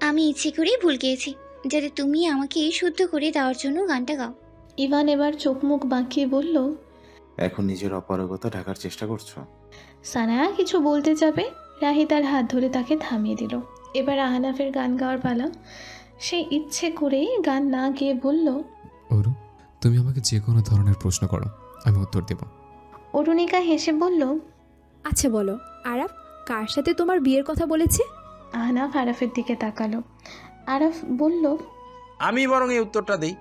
আমি ইচ্ছে করেই ভুল গিয়েছি, যাতে তুমি আমাকে শুদ্ধ করে দেওয়ার জন্য গানটা গাও। ইভান এবার চোখ মুখ বাঁকিয়ে বলল, এখন নিজের অপারগতা ঢাকার চেষ্টা করছো? সানায়া কিছু বলতে যাবে, রাহি তার হাত ধরে তাকে থামিয়ে দিল। এবার আহনাফের গান গাওয়ার পালা। সে ইচ্ছে করেই গান না গেয়ে বলল, অরু, তুমি আমাকে যে কোনো ধরনের প্রশ্ন করো, আমি উত্তর দেব। অরুণিকা হেসে বলল, আচ্ছা বলো, আরাফ কার সাথে তোমার বিয়ের কথা বলেছে? আহনাফ আরাফের দিকে তাকালো। আরাফ বলল, আমি বরং এই উত্তরটা দিই।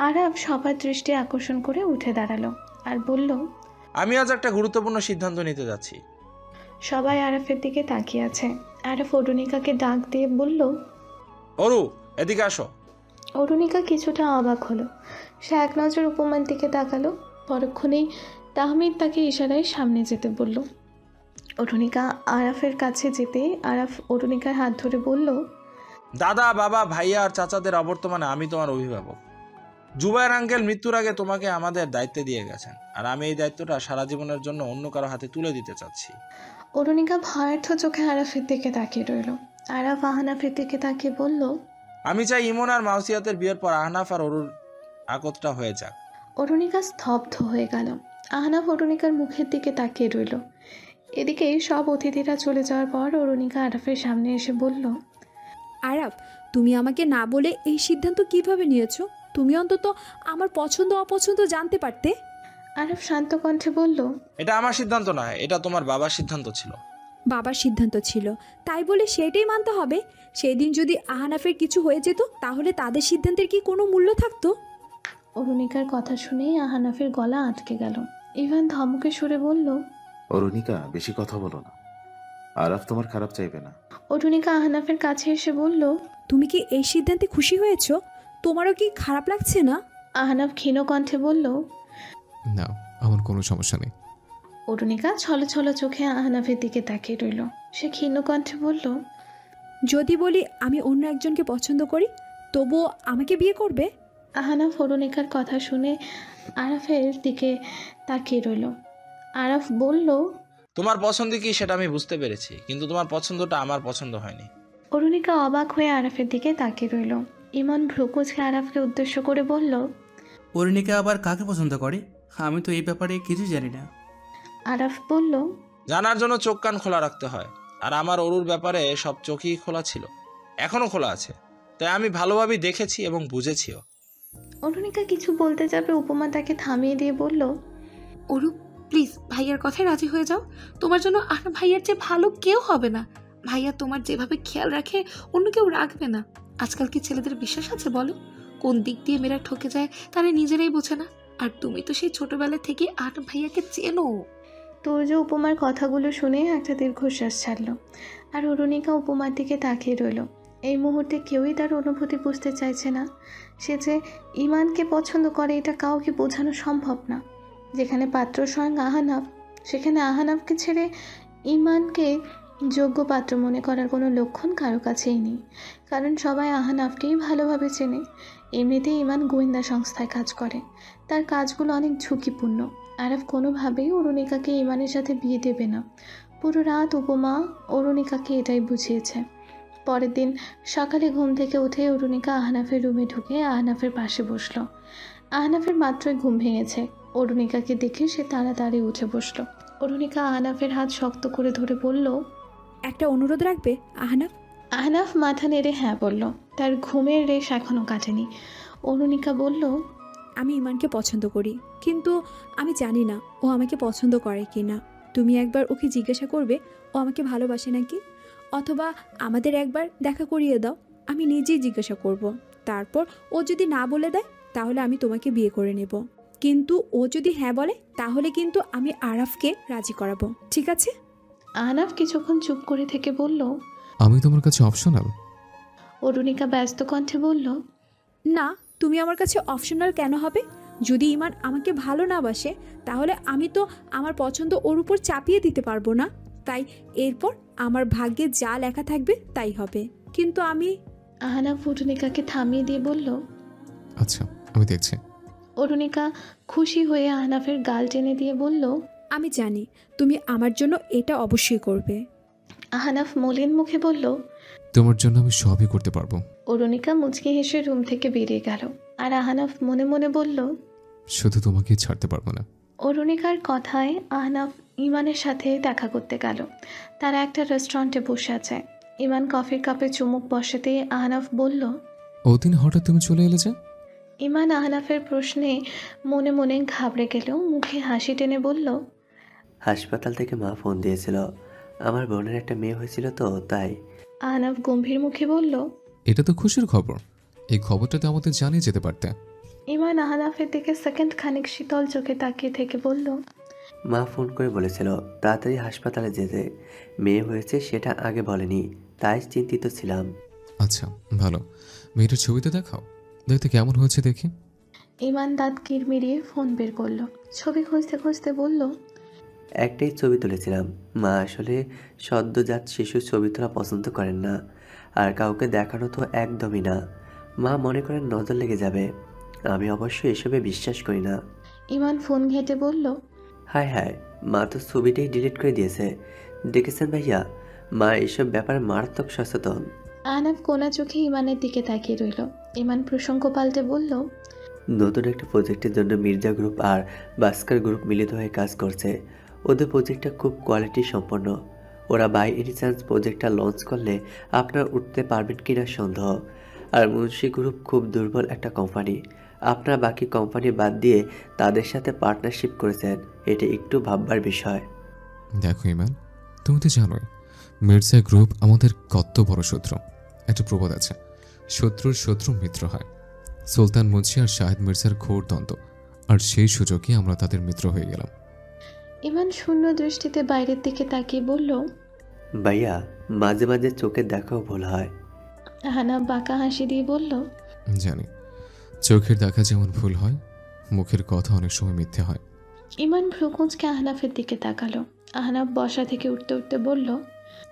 আরাফ সবার দৃষ্টি আকর্ষণ করে উঠে দাঁড়ালো আর বলল, আমি আজ একটা গুরুত্বপূর্ণ সিদ্ধান্ত নিতে যাচ্ছি। সবাই আরাফের দিকে তাকিয়ে আছে। আরাফ অরুণিকাকে ডাক দিয়ে বলল, অরু, এদিকে আসো। অরুণিকা কিছুটা অবাক হলো। সে এক নজর উপমার দিকে তাকালো। পরক্ষণেই তাহমিদ তাকে ইশারায় সামনে যেতে বলল। অরুণিকা আরাফের কাছে যেতে আরাফ অরুণিকার হাত ধরে বলল, দাদা, বাবা, ভাইয়া আর চাচাদের অবর্তমানে আমি তোমার অভিভাবক। জুবায়ের আঙ্কেল মৃত্যুর আগে তোমাকে আমাদের দায়িত্বে দিয়ে গেছেন, আর আমি এই দায়িত্বটা সারা জীবনের জন্য অন্য কারো হাতে তুলে দিতে চাচ্ছি। অরুণিকা ভয়ার্থ চোখে আরাফের দিকে তাকিয়ে রইল। আরাফ আহনাফের দিকে তাকিয়ে বলল, আমি চাই ইমন আর মাউসিয়াতের বিয়ের পর আহনাফ আর অরুর আকতটা হয়ে যাক। অরুণিকা স্তব্ধ হয়ে গেল। আহনাফ অরুণিকার মুখের দিকে তাকিয়ে রইল। এদিকে সব অতিথিরা চলে যাওয়ার পর অরুণিকা আরাফের সামনে এসে বলল, আরাফ, তুমি আমাকে না বলে এই সিদ্ধান্ত কিভাবে নিয়েছো? তুমি অন্তত আমার পছন্দ অপছন্দ জানতে পারতে। আরাফ শান্ত কণ্ঠে বলল, এটা আমার সিদ্ধান্ত নয়, এটা তোমার বাবার সিদ্ধান্ত ছিল। বাবার সিদ্ধান্ত ছিল, তাই বলে সেটাই মানতে হবে? সেই দিন যদি আহনাফের কিছু হয়ে যেত, তাহলে তাদের সিদ্ধান্তের কি কোনো মূল্য থাকতো? অরুণিকার কথা শুনেই আহনাফের গলা আটকে গেল। ইভান ধমকে সুরে বলল, অরুণিকা, বেশি কথা বলো না। আরাফ তোমার খারাপ চাইবে না। অরুণিকা আহনাফের কাছে এসে বলল, তুমি কি এই সিদ্ধান্তে খুশি হয়েছো? তোমারও কি খারাপ লাগছে না? আহনাফ ক্ষীণ কণ্ঠে বলল। না, আমার কোনো সমস্যা নেই। অরুণিকা ছল ছল চোখে আহনাফের দিকে তাকিয়ে রইল। সে ক্ষীণ কণ্ঠে বলল, যদি বলি আমি অন্য একজনকে পছন্দ করি, তবুও আমাকে বিয়ে করবে? আহনাফ অরুণিকার কথা শুনে আরাফের দিকে তাকিয়ে রইল। আরাফ বলল, তোমার পছন্দ কি সেটা আমি বুঝতে পেরেছি, কিন্তু তোমার পছন্দটা আমার পছন্দ হয়নি। অরুণিকা অবাক হয়ে আরাফের দিকে তাকিয়ে রইল। ইমন ভ্রুকুচকে আরাফকে উদ্দেশ্য করে বলল, অরুণিকা আবার কাকে পছন্দ করে? আমি তো এই ব্যাপারে কিছু জানি না। আরাফ বলল, জানার জন্য চোখ কান খোলা রাখতে হয়, আর আমার অরুর ব্যাপারে সব চোখই খোলা ছিল, এখনো খোলা আছে। তাই আমি ভালোভাবেই দেখেছি এবং বুঝেছিও। অরুণিকা কিছু বলতে যাবে, উপমা তাকে থামিয়ে দিয়ে বলল, অরূপ, প্লিজ ভাইয়ার কথায় রাজি হয়ে যাও। তোমার জন্য আর ভাইয়ার চেয়ে ভালো কেউ হবে না। ভাইয়া তোমার যেভাবে খেয়াল রাখে অন্য কেউ রাখবে না। আজকাল কি ছেলেদের বিশ্বাস আছে বলো? কোন দিক দিয়ে মেয়েরা ঠকে যায় তারা নিজেরাই বোঝে না। আর তুমি তো সেই ছোটবেলা থেকে আর ভাইয়াকে চেনো। তুর্য উপমার কথাগুলো শুনে একটা দীর্ঘশ্বাস ছাড়ল। আর অরুণিকা উপমার দিকে তাকিয়ে রইল। এই মুহূর্তে কেউই তার অনুভূতি বুঝতে চাইছে না। সে যে ইমানকে পছন্দ করে এটা কাউকে বোঝানো সম্ভব না। যেখানে পাত্র স্বয়ং আহনাফ, সেখানে আহনাফকে ছেড়ে ইমানকে যোগ্য পাত্র মনে করার কোনো লক্ষণ কারো কাছেই নেই। কারণ সবাই আহনাফকেই ভালোভাবে চেনে। এমনিতেই ইমান গোয়েন্দা সংস্থায় কাজ করে, তার কাজগুলো অনেক ঝুঁকিপূর্ণ। আরাফ কোনোভাবেই অরুণিকাকে ইমানের সাথে বিয়ে দেবে না। পুরো রাত উপমা অরুণিকাকে এটাই বুঝিয়েছে। পরের দিন সকালে ঘুম থেকে উঠে অরুণিকা আহনাফের রুমে ঢুকে আহনাফের পাশে বসলো। আহনাফের মাত্রই ঘুম ভেঙেছে। অরুণিকাকে দেখে সে তাড়াতাড়ি উঠে বসলো। অরুণিকা আহনাফের হাত শক্ত করে ধরে বলল, একটা অনুরোধ রাখবে আহনাফ? আহনাফ মাথা নেড়ে হ্যাঁ বলল। তার ঘুমের রেশ এখনও কাটেনি। অরুণিকা বলল, আমি ইমানকে পছন্দ করি, কিন্তু আমি জানি না ও আমাকে পছন্দ করে কি না। তুমি একবার ওকে জিজ্ঞাসা করবে ও আমাকে ভালোবাসে নাকি, অথবা আমাদের একবার দেখা করিয়ে দাও, আমি নিজেই জিজ্ঞাসা করব। তারপর ও যদি না বলে দেয় তাহলে আমি তোমাকে বিয়ে করে নেব, কিন্তু ও যদি হ্যাঁ বলে তাহলে কিন্তু আমি আরাফকে রাজি করাবো, ঠিক আছে? আহনাফ কিছুক্ষণ চুপ করে থেকে বলল, আমি তোমার কাছে অপশনাল? অরুণিকা ব্যস্ত কণ্ঠে বলল, না, তুমি আমার কাছে অপশনাল কেন হবে? যদি ইমান আমাকে ভালো না বাসে তাহলে আমি তো আমার পছন্দ ওর উপর চাপিয়ে দিতে পারবো না। তাই এরপর আমার ভাগ্যে যা লেখা থাকবে তাই হবে। কিন্তু আমি... আহনাফ অরুণিকাকে থামিয়ে দিয়ে বলল, আচ্ছা, আমি দেখছি। অরুণিকা খুশি হয়ে আহনাফের গাল টেনে দিয়ে বলল, আমি জানি তুমি আমার জন্য এটা অবশ্যই করবে। আহনাফ মলিন মুখে বলল। তোমার জন্য আমি সবই করতে পারবো। অরুণিকা মুচকি হেসে রুম থেকে বেরিয়ে গেল। আর আহনাফ মনে মনে বলল, শুধু তোমাকেই ছাড়তে পারবো না। অরুণিকার কথায় আহনাফ ইমানের সাথে দেখা করতে গেল। তারা একটা রেস্টুরেন্টে বসে আছে। ইমান কফির কাপে চুমুক বসাতেই আহনাফ বলল। ওদিন হঠাৎ তুমি চলে এলে যে? ইমান আহনাফের প্রশ্নে মনে মনে ঘাবড়ে গেলেও মুখে হাসি টেনে বলল, হাসপাতাল থেকে মা ফোন দিয়েছিল, আমার বোনের একটা মেয়ে হয়েছিল তো তাই। আহনাফ গম্ভীর মুখে বলল। এটা তো খুশির খবর, এই খবরটা তো আমাদের জানিয়ে যেতে পারতে। ইমান আহনাফের দিকে সেকেন্ড খানিক শীতল চোখে তাকিয়ে থেকে বলল, মা ফোন করে বলেছিল তাড়াতাড়ি হাসপাতালে যেতে, মেয়ে হয়েছে সেটা আগে বলেনি, তাই চিন্তিত ছিলাম। আচ্ছা ভালো, মেয়েটার ছবিতে দেখাও, দেখতে কেমন হয়েছে দেখি। ইমান দাঁত কিরমিরিয়ে ফোন বের করলো। ছবি খুঁজতে খুঁজতে বলল, একটাই ছবি তুলেছিলাম। মা আসলে সদ্যজাত শিশুর ছবি তোলা পছন্দ করেন না, আর কাউকে দেখানো তো একদমই না। মা মনে করেন নজর লেগে যাবে। আমি অবশ্য এসবে বিশ্বাস করি না। ইমান ফোন ঘেঁটে বলল, হায় হায়, মা তো ছবিটাই ডিলিট করে দিয়েছে। দেখেছেন ভাইয়া, মা এসব ব্যাপারে মারাত্মক সচেতন। আহনাফ কোনা চোখে ইমানের দিকে তাকিয়ে রইল। ইমান প্রসঙ্গ পাল্টে বলল, নতুন একটা প্রজেক্টের জন্য মির্জা গ্রুপ আর ভাস্কর গ্রুপ মিলিত হয়ে কাজ করছে। ওদের প্রজেক্টটা খুব কোয়ালিটি সম্পন্ন। ওরা বাই এনি চান্স প্রজেক্টটা লঞ্চ করলে আপনারা উঠতে পারবেন কিনা সন্দেহ। আর মুন্সি গ্রুপ খুব দুর্বল একটা কোম্পানি। আপনারা বাকি কোম্পানি বাদ দিয়ে তাদের সাথে পার্টনারশিপ করেছেন, এটা একটু ভাববার বিষয়। দেখো ইমান, তুমি তো জানোই মির্জা গ্রুপ আমাদের কত বড় শত্রু। একটা প্রবাদ আছে, শত্রুর শত্রু মিত্র হয়। সুলতান মুন্সি আর শাহেদ মির্জার ঘোর দ্বন্দ্ব, আর সেই সুযোগে আমরা তাদের মিত্র হয়ে গেলাম। ইমান শূন্য দৃষ্টিতে বাইরের দিকে তাকিয়ে বলল, ভাইয়া, মাঝে মাঝে চোখের দেখাও ভুল হয়। আহনাফ বাঁকা হাসি দিয়ে বলল, জানি, চোখের দেখা যেমন ভুল হয়, মুখের কথা অনেক সময় মিথ্যে হয়। ইমান ভ্রুকুঁচকে আহনাফের দিকে তাকালো। আহনাফ বসা থেকে উঠতে উঠতে বলল,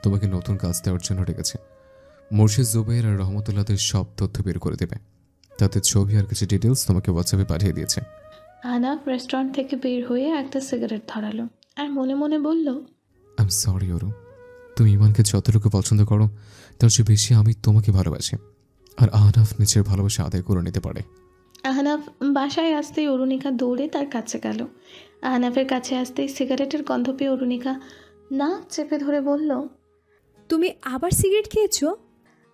তোমাকে নতুন কাজ দেওয়ার জন্য ডেকেছে। মুর্শিদ জুবাইর আর রহমতুল্লাহদের সব তথ্য বের করে দেবে। তাতে ছবি আর কিছু ডিটেলস তোমাকে হোয়াটসঅ্যাপে পাঠিয়ে দিয়েছে। আহনাফ রেস্টুরেন্ট থেকে বের হয়ে একটা সিগারেট ধরালো আর মনে মনে বলল, আই এম সরি অরু, তুমি ইমানকে যতটুকু পছন্দ করো তার চেয়ে বেশি আমি তোমাকে ভালোবাসি। আর আহনাফ নিজের ভালোবাসা আদায় করে নিতে পারে। আহনাফ বাসায় আসতেই অরুণিকা দৌড়ে তার কাছে গেল। আহনাফের কাছে আসতেই সিগারেটের গন্ধ পেয়ে অরুণিকা না চেপে ধরে বলল, তুমি আবার সিগারেট খেয়েছো?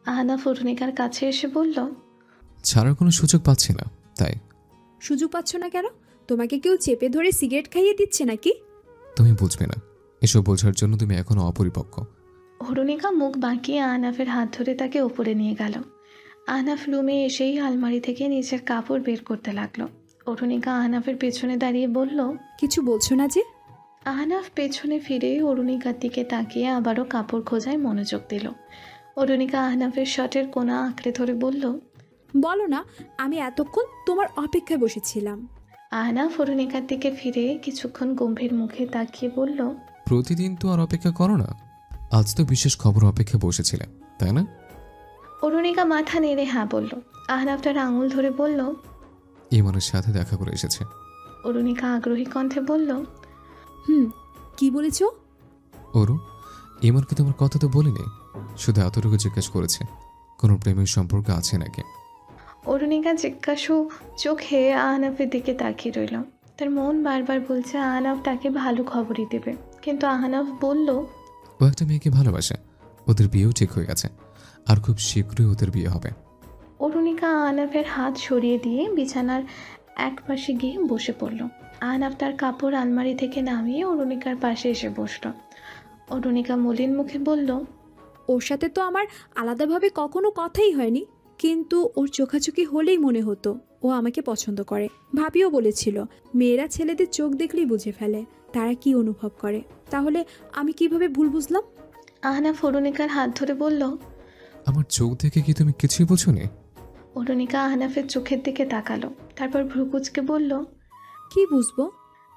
আহনাফ অরুণিকার কাছে এসে বলল, ছাড়ার কোনো সুযোগ পাচ্ছি না তাই। সুযোগ পাচ্ছ না কেন? তোমাকে কেউ চেপে ধরে সিগারেট খাইয়ে দিচ্ছে নাকি? তুমি বুঝবে না, এসব বোঝার জন্য তুমি এখনো অপরিপক্ক। অরুণিকা মুখ বাঁকিয়ে আহনাফের হাত ধরে তাকে ওপরে নিয়ে গেল। আহনাফ রুমে এসেই আলমারি থেকে নিজের কাপড় বের করতে লাগলো। অরুণিকা আহনাফের পেছনে দাঁড়িয়ে বলল, কিছু বলছো না যে? আহনাফ পেছনে ফিরে অরুণিকার দিকে তাকিয়ে আবারও কাপড় খোঁজায় মনোযোগ দিল। অরুণিকা আহনাফের শার্টের কোনা আঁকড়ে ধরে বলল, বলো না, আমি এতক্ষণ তোমার অপেক্ষায় বসেছিলাম। আহনাফ অরুণিকার দিকে ফিরে কিছুক্ষণ গম্ভীর মুখে তাকিয়ে বলল, প্রতিদিন তো আর অপেক্ষা করো না, আজ তো বিশেষ খবর অপেক্ষা বসেছিলে তাই না? অরুণিকা মাথা নেড়ে হ্যাঁ বলল। আহনাফ তার আঙুল ধরে বলল, ইমানের সাথে দেখা করে এসেছে। অরুণিকা আগ্রহী কণ্ঠে বলল, কি বলেছো? ওরু, ইমানকে তোমার কথা তো বলিনি, শুধু এতটুকু জিজ্ঞেস করেছে কোনো প্রেমের সম্পর্ক আছে নাকি। অরুণিকা জিজ্ঞাসু চোখে আহনাফের দিকে তাকিয়ে রইল। তার মন বারবার বলছে আহনাফ তাকে ভালো খবরই দেবে, কিন্তু আহনাফ বলল, ও একটা মেয়েকে ভালোবাসে, ওদের বিয়েও ঠিক হয়ে গেছে, আর খুব শীঘ্রই ওদের বিয়ে হবে। অরুণিকা আহনাফের হাত সরিয়ে দিয়ে বিছানার এক পাশে গিয়ে বসে পড়ল। আহনাফ তার কাপড় আলমারি থেকে নামিয়ে অরুণিকার পাশে এসে বসল। অরুণিকা মলিন মুখে বলল, ওর সাথে তো আমার আলাদাভাবে কখনো কথাই হয়নি, কিন্তু ওর চোখাচোখি হলেই মনে হতো ও আমাকে পছন্দ করে। ভাবিও বলেছিল মেয়েরা ছেলেদের চোখ দেখলেই বুঝে ফেলে তারা কি অনুভব করে। তাহলে আমি কিভাবে ভুল বুঝলাম? আহনাফ অরুণিকার হাত ধরে বলল, আমার চোখ দেখে কি তুমি কিছুই বোঝোনি? অরুণিকা আহনাফের চোখের দিকে তাকালো, তারপর ভ্রুকুচকে বলল, কি বুঝবো?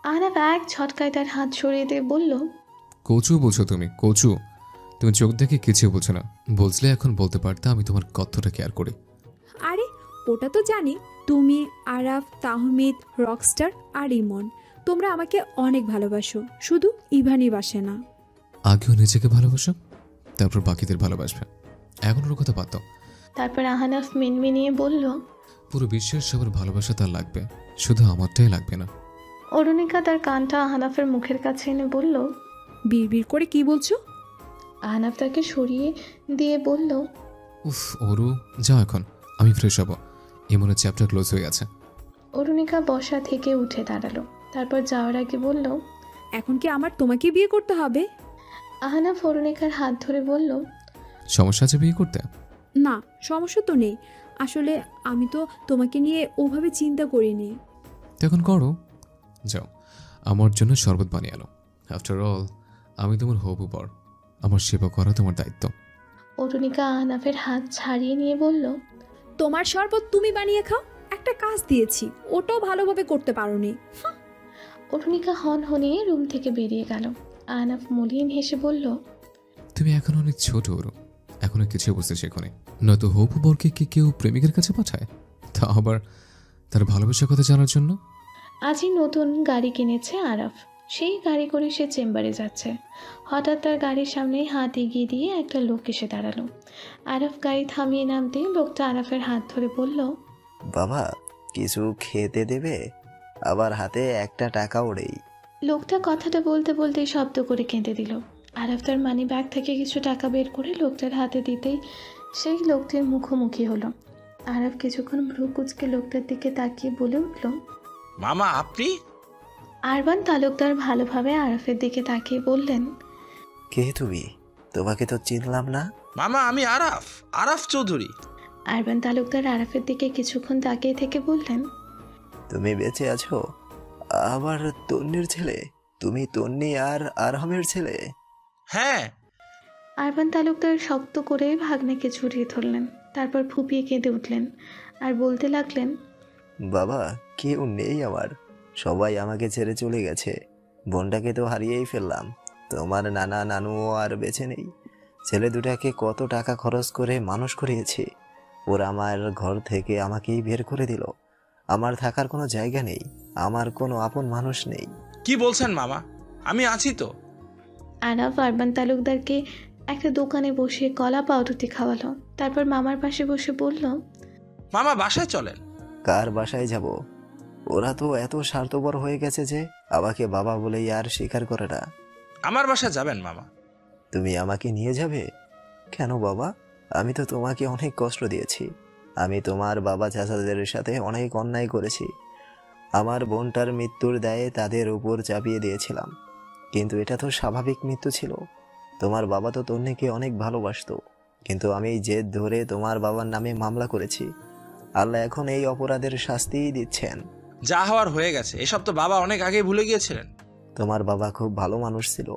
আহনাফ এক ঝটকায় তার হাত সরিয়ে দিয়ে বলল, কচু বোঝো তুমি, কচু। তুমি চোখ দেখে কিছু বোঝো না, বলছিলে এখন বলতে পারতে আমি তোমার কতটা কেয়ার করি। আরে ওটা তো জানি, তুমি, আরাফ, তাহমিদ, রকস্টার আর ইমন তোমরা আমাকে অনেক ভালোবাসো, শুধু ইভানই বাসে না। আগেও নিজেকে ভালোবাসো, তারপর বাকিদের ভালোবাসবে। এখন ওর কথা বাদ দাও। তারপর আহনাফ মিনমিনিয়ে বলল, পুরো বিশ্বের সবার ভালোবাসা তার লাগবে, শুধু আমারটাই লাগবে না। অরুণিকা তার কানটা আহনাফের মুখের কাছে এনে বলল। বিড়বিড় করে কি বলছো? আহনাফ তাকে সরিয়ে দিয়ে বলল, উফ ওরু, যাও এখন, আমি ফ্রেশ হব। ইমনের চ্যাপ্টার ক্লোজ হয়ে গেছে। অরুণিকা বসা থেকে উঠে দাঁড়ালো, তারপর যাওয়ার আগে বলল, এখন কি আমার তোমাকে বিয়ে করতে হবে? আহনাফ অরুণিকার হাত ধরে বলল, সমস্যা আছে বিয়ে করতে? না, সমস্যা তো নেই। আসলে আমি তো তোমাকে নিয়ে ওভাবে চিন্তা করিনি। তো এখন করো, যাও আমার জন্য শরবত বানিয়ে আনো। আফটার অল আমি তোমার হবু বর, আমার সেবা করা তোমার দায়িত্ব। অরুণিকা আহনাফের হাত ছাড়িয়ে নিয়ে বলল, তোমার শরবত তুমি বানিয়ে খাও, একটা কাজ দিয়েছি ওটাও ভালোভাবে করতে পারোনি। অরুণিকা হন হনিয়ে রুম থেকে বেরিয়ে গেল। আহনাফ মলিন হেসে বলল, তুমি এখন অনেক ছোট ওরু, এখনো কিছু বুঝতে শেখোনি। নয়তো হবু বরকে কি কেউ প্রেমিকের কাছে পাঠায়, তা আবার তার ভালোবাসার কথা জানার জন্য? আজই নতুন গাড়ি কিনেছে আরাফ, সেই গাড়ি করে সে চেম্বারে যাচ্ছে। হঠাৎ তার গাড়ির সামনেই হাত এগিয়ে দিয়ে একটা লোক এসে দাঁড়ালো। আরাফ গাড়ি থামিয়ে নামতেই লোকটা আরাফের হাত ধরে বলল, বাবা কিছু খেতে দেবে? আবার হাতে একটা টাকাও নেই। লোকটা কথাটা বলতে বলতেই শব্দ করে কেঁদে দিল। আরাফ তার মানি ব্যাগ থেকে কিছু টাকা বের করে লোকটার হাতে দিতেই সেই লোকটির মুখোমুখি হলো। আরাফ কিছুক্ষণ ভ্রু কুঁচকে লোকটার দিকে তাকিয়ে বলে উঠল, মামা আপনি? আরবান তালুকদার ভালোভাবে আরাফের দিকে তাকিয়ে বললেন, কে তুমি? তোমাকে তো চিনলাম না। মামা আমি আরাফ, আরাফ চৌধুরী। আরবান তালুকদার আরাফের দিকে কিছুক্ষণ তাকিয়ে থেকে বললেন, তুমি বেঁচে আছো? আবার তন্নির ছেলে? তুমি তন্নি আর আরহামের ছেলে? হ্যাঁ। আরবান তালুকদার শক্ত করে ভাগ্নেকে জড়িয়ে ধরলেন, তারপর ফুপিয়ে কেঁদে উঠলেন আর বলতে লাগলেন, বাবা কেউ নেই আমার, সবাই আমাকে ছেড়ে চলে গেছে। বোনটাকে তো হারিয়েই ফেললাম। তোমার নানা নানুও আর বেঁচে নেই। ছেলে দুটাকে কত টাকা খরচ করে মানুষ করিয়েছি, ওরা আমার ঘর থেকে আমাকেই বের করে দিল। আমার থাকার কোনো জায়গা নেই, আমার কোনো আপন মানুষ নেই। কি বলছেন মামা, আমি আছি তো। আরাফ আরবান তালুকদারকে একটা দোকানে বসে কলা পাউরুটি খাওয়ালো, তারপর মামার পাশে বসে বলল, মামা বাসায় চলেন। কার বাসায় যাব? ওরা তো এত স্বার্থপর হয়ে গেছে যে আমাকে বাবা বলেই আর স্বীকার করে না। আমার বাসায় যাবেন মামা। তুমি আমাকে নিয়ে যাবে? কেন বাবা? আমি তো তোমাকে অনেক কষ্ট দিয়েছি। আমি তোমার বাবা চাচাদের সাথে অনেক অন্যায় করেছি। আমার বোনটার মৃত্যুর দায়ে তাদের উপর চাপিয়ে দিয়েছিলাম, কিন্তু এটা তো স্বাভাবিক মৃত্যু ছিল। তোমার বাবা তো তন্নিকে অনেক ভালোবাসতো, কিন্তু আমি জেদ ধরে তোমার বাবার নামে মামলা করেছি। আল্লাহ এখন এই অপরাধের শাস্তিই দিচ্ছেন। যা হওয়ার হয়ে গেছে, এসব তো বাবা অনেক আগেই ভুলে গিয়েছিলেন। তোমার বাবা খুব ভালো মানুষ ছিল।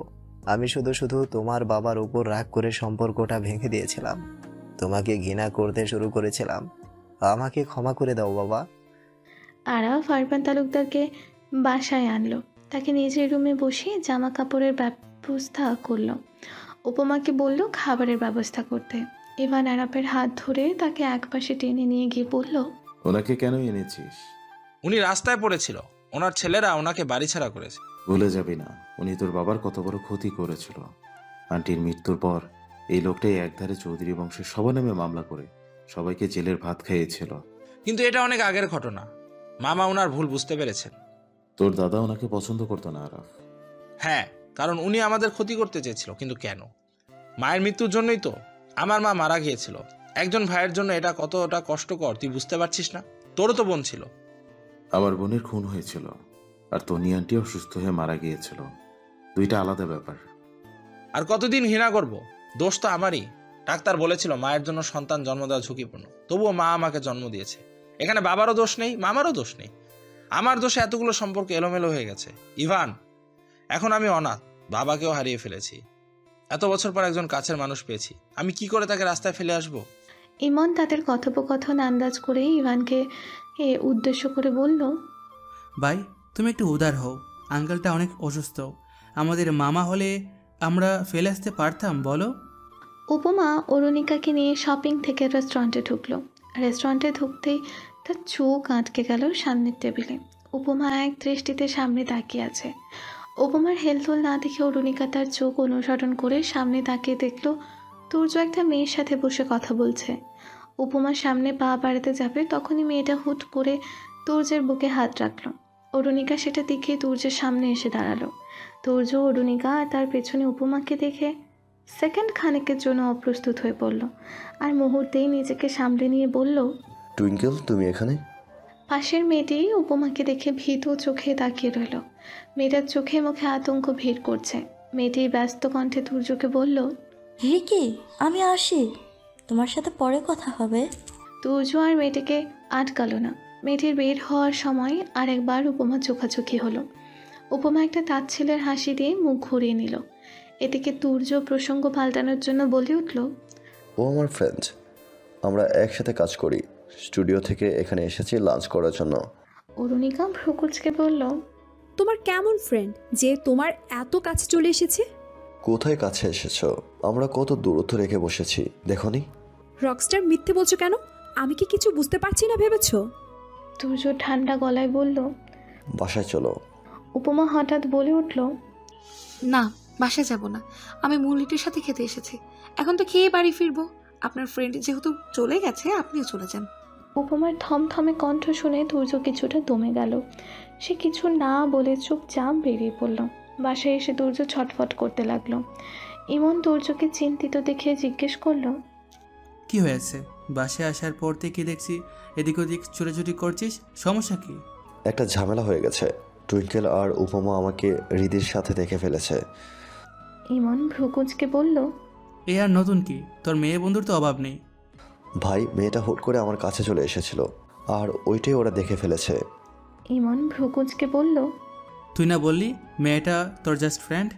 আমি শুধু শুধু তোমার বাবার উপর রাগ করে সম্পর্কটা ভেঙে দিয়েছিলাম, তোমাকে ঘৃণা করতে শুরু করেছিলাম। আমাকে ক্ষমা করে দাও বাবা। আরাফ আরবান তালুকদারকে বাসায় আনলো, তাকে নিজের রুমে বসিয়ে জামা কাপড়ের ব্যবস্থা করলো। উপমাকে বলল খাবারের ব্যবস্থা করতে। ইভান আরাফের হাত ধরে তাকে একপাশে টেনে নিয়ে গিয়ে বলল, ওনাকে কেন এনেছিস? উনি রাস্তায় পড়েছিল, ওনার ছেলেরা ওনাকে বাড়ি ছাড়া করেছে। ভুলে যাবি না, উনি তোর বাবার কত বড় ক্ষতি করেছিল। আন্টির মৃত্যুর পর এই লোকটাই একধারে চৌধুরী বংশের সবার নামে মামলা করে সবাইকে জেলের ভাত খাইয়েছিল। কিন্তু এটা অনেক আগের ঘটনা। মামা ওনার ভুল বুঝতে পেরেছেন। তোর দাদা ওনাকে পছন্দ করতো না আরাফ। হ্যাঁ, কারণ উনি আমাদের ক্ষতি করতে চেয়েছিল। কিন্তু কেন? মায়ের মৃত্যুর জন্যই তো। আমার মা মারা গিয়েছিল। একজন ভাইয়ের জন্য এটা কতটা কষ্টকর তুই বুঝতে পারছিস না? তোরও তো বোন ছিল। আমার বোনের খুন হয়েছিল, আর তনি আন্টি অসুস্থ হয়ে মারা গিয়েছিল। দুইটা আলাদা ব্যাপার। আর কতদিন ঘৃণা করব? দোষ তো আমারই। ডাক্তার বলেছিল মায়ের জন্য সন্তান জন্ম দেওয়া ঝুঁকিপূর্ণ, তবুও মা আমাকে জন্ম দিয়েছে। এখানে বাবারও দোষ নেই, মামারও দোষ নেই। আমার দোষে এতগুলো সম্পর্ক এলোমেলো হয়ে গেছে। ইভান, এখন আমি অনাথ, বাবাকেও হারিয়ে ফেলেছি। এত বছর পর একজন কাছের মানুষ পেয়েছি, আমি কি করে তাকে রাস্তায় ফেলে আসবো? ইমন তাদের কথোপকথন আন্দাজ করে ইভানকে উদ্দেশ্য করে বলল, ভাই তুমি একটু উদার হও, আঙ্কেলটা অনেক অসুস্থ। আমাদের মামা হলে আমরা ফেলে আসতে পারতাম বলো? উপমা অরুণিকাকে নিয়ে শপিং থেকে রেস্টুরেন্টে ঢুকলো। রেস্টুরেন্টে ঢুকতেই তার চোখ আটকে গেল সামনের টেবিলে। উপমা এক দৃষ্টিতে সামনে তাকিয়ে আছে। উপমার হেলদোল না দেখে অরুণিকা তার চোখ অনুসরণ করে সামনে তাকিয়ে দেখল তুর্য একটা মেয়ের সাথে বসে কথা বলছে। উপমার সামনে পা বাড়াতে যাবে তখনই মেয়েটা হুট করে তুর্যের বুকে হাত রাখলো। অরুণিকা সেটা দেখে তুর্যের সামনে এসে দাঁড়ালো। তুর্য, অরুণিকা আর তার পেছনে উপমাকে দেখে সেকেন্ড খানেকের জন্য অপ্রস্তুত হয়ে পড়ল, আর মুহূর্তেই নিজেকে সামলে নিয়ে বলল, টুইঙ্কেল, তুমি এখানে? পাশের মেয়েটি উপমাকে দেখে ভীত চোখে তাকিয়ে রইল। মেয়েটার চোখে মুখে আতঙ্ক ভিড় করছে। মেয়েটি ব্যস্ত কণ্ঠে তুর্যকে বলল, রিকি, আমি আসি, তোমার সাথে পরে কথা হবে। তুর্য আর মেয়েটিকে আটকালো না। মেয়েটির বের হওয়ার সময় আরেকবার উপমা চোখাচোখি হলো। উপমা একটা তাচ্ছিলের হাসি দিয়ে মুখ ঘুরিয়ে নিল। এদিকে তুর্য প্রসঙ্গ পাল্টানোর জন্য বলে উঠল, ও আমার ফ্রেন্ড, আমরা একসাথে কাজ করি। স্টুডিও থেকে এখানে এসেছি লাঞ্চ করার জন্য। অরুণিকা ভ্রুকুচকে বলল, তোমার কেমন ফ্রেন্ড যে তোমার এত কাছে চলে এসেছে? কোথায় কাছে এসেছো? আমরা কত দূরত্ব রেখে বসেছি, দেখোনি? রকস্টার, মিথ্যে বলছো কেন? আমি কি কিছু বুঝতে পারছি না ভেবেছো? তুর্য ঠান্ডা গলায় বলল। বাসায় চলো। উপমা হঠাৎ বলে উঠল, না, বাসায় যাব না, আমি মুরলিটির সাথে খেতে এসেছি। এখন তো খেয়ে বাড়ি ফিরবো। আপনার ফ্রেন্ড যেহেতু চলে গেছে, আপনিও চলে যান। উপমার থমথমে কণ্ঠ শুনে তুর্য কিছুটা দমে গেল। সে কিছু না বলে চুপচাপ বেরিয়ে পড়ল। বাসায় এসে তুর্য ছটফট করতে লাগলো। ইমন তুর্যকে চিন্তিত দেখে জিজ্ঞেস করলো, কি হয়েছে? বাসায় আসার পর থেকে দেখছি এদিক ওদিক ছোটাছুটি করছিস, সমস্যা কি? একটা ঝামেলা হয়ে গেছে। টুইঙ্কেল আর উপমা আমাকে হৃদির সাথে দেখে ফেলেছে। ইমন ভ্রুকুচকে বলল, এ আর নতুন কি? তোর মেয়ে বন্ধুর তো অভাব নেই। ভাই, মেয়েটা হুট করে আমার কাছে চলে এসেছিল, আর ওইটাই ওরা দেখে ফেলেছে। ইমন ভ্রুকুচকে বলল, তুই না বললি মেয়েটা তোর জাস্ট ফ্রেন্ড?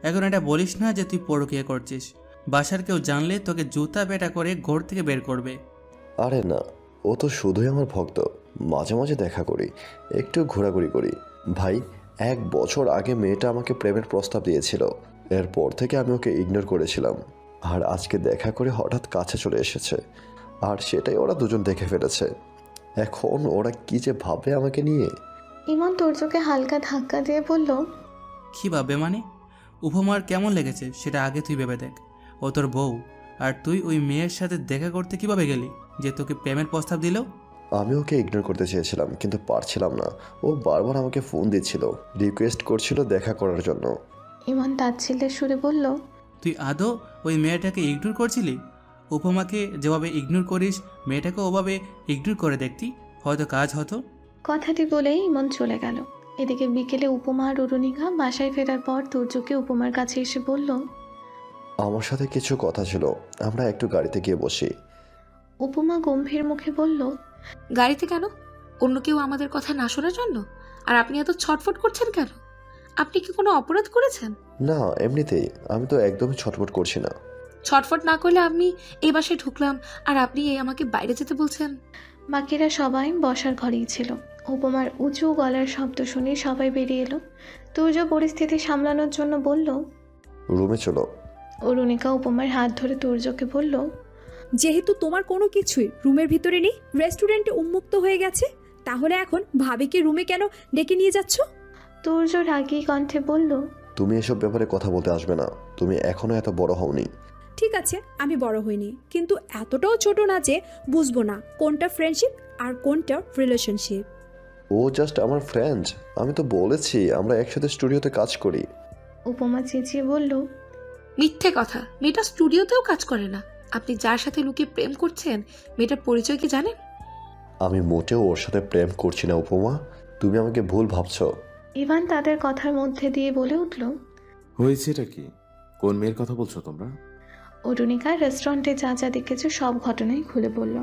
এখন এটা বলিস না যে তুই পরকীয়া করছিস। বাসার কেউ জানলে তোকে জুতা পেটা করে ঘর থেকে বের করবে। আরে না, ও তো শুধুই আমার ভক্ত। মাঝে মাঝে দেখা করি, একটু ঘোরাঘুরি করি। ভাই, 1 বছর আগে মেয়েটা আমাকে প্রেমের প্রস্তাব দিয়েছিল। এরপর থেকে আমি ওকে ইগনোর করেছিলাম, আর আজকে দেখা করে হঠাৎ কাছে চলে এসেছে, আর সেটাই ওরা দুজন দেখে ফেলেছে। এখন ওরা কি যে ভাবে আমাকে নিয়ে। ইমন তুর্যকে হালকা ধাক্কা দিয়ে বলল, কি ভাবে মানে? উপমার কেমন লেগেছে সেটা আগে তুই ভেবে দেখ। ও তোর বউ, আর তুই ওই মেয়ের সাথে দেখা করতে কিভাবে গেলি যে তোকে প্রেমের প্রস্তাব দিল? আমি ওকে ইগনোর করতে চেয়েছিলাম, কিন্তু পারছিলাম না। ও বারবার আমাকে ফোন দিচ্ছিল, রিকোয়েস্ট করছিল দেখা করার জন্য। ইমন তাচ্ছিল্যের সুরে বলল, তুই আদৌ ওই মেয়েটাকে ইগনোর করছিলি? উপমাকে যেভাবে ইগনোর করিস, মেয়েটাকে ওভাবে ইগনোর করে দেখতি, হয়তো কাজ হতো। কথাটি বলেই ইমন চলে গেল। এদিকে বিকেলে উপমা আর অরুণিকা বাসায় ফেরার পর তুর্যকে উপমার কাছে এসে বলল, আমার সাথে কিছু কথা ছিল, আমরা একটু গাড়িতে গিয়ে বসি। উপমা গম্ভীর মুখে বলল, গাড়িতে কেন? অন্য কেউ আমাদের কথা না শোনার জন্য? আর আপনি এত ছটফট করছেন কেন? আপনি কি কোনো অপরাধ করেছেন? না, এমনিতেই। আমি তো একদমই ছটফট করছি না। ছটফট না করলে আমি এই বাসায় ঢুকলাম, আর আপনি আমাকে বাইরে যেতে বলছেন? বাকিরা সবাই বসার ঘরেই ছিল। উপমার উঁচু গলার শব্দ শুনে সবাই বেরিয়ে এলো। তুর্য পরিস্থিতি সামলানোর জন্য বলল, রুমে চলো। অরুণিকা উপমার হাত ধরে তুর্যকে বলল, যেহেতু তোমার কোনো কিছুই রুমের ভিতরে নেই, রেস্টুরেন্টে উন্মুক্ত হয়ে গেছে, তাহলে এখন ভাবিকে রুমে কেন ডেকে নিয়ে যাচ্ছ? তুর্য রাগী কণ্ঠে বলল, তুমি এসব ব্যাপারে কথা বলতে আসবে না। তুমি এখনো এত বড় হওনি। ঠিক আছে, আমি বড় হইনি, কিন্তু এতটাও ছোট না যে বুঝবো না কোনটা ফ্রেন্ডশিপ আর কোনটা রিলেশনশিপ। ও জাস্ট আমার ফ্রেন্ড। আমি তো বলেছি আমরা একসাথে স্টুডিওতে কাজ করি। উপমা চেঁচিয়ে বলল, মিথ্যে কথা, মেয়েটা স্টুডিওতেও কাজ করে না। আপনি যার সাথে লুকিয়ে প্রেম করছেন, মেয়েটার পরিচয় কি জানেন? আমি মোটেও ওর সাথে প্রেম করছি না উপমা, তুমি আমাকে ভুল ভাবছো। ইভান তাদের কথার মধ্যে দিয়ে বলে উঠল, হয়েছেটা কি? কোন মেয়ের কথা বলছো তোমরা? অরুণিকা রেস্টুরেন্টে যা যা দেখেছে সব ঘটনাই খুলে বলল।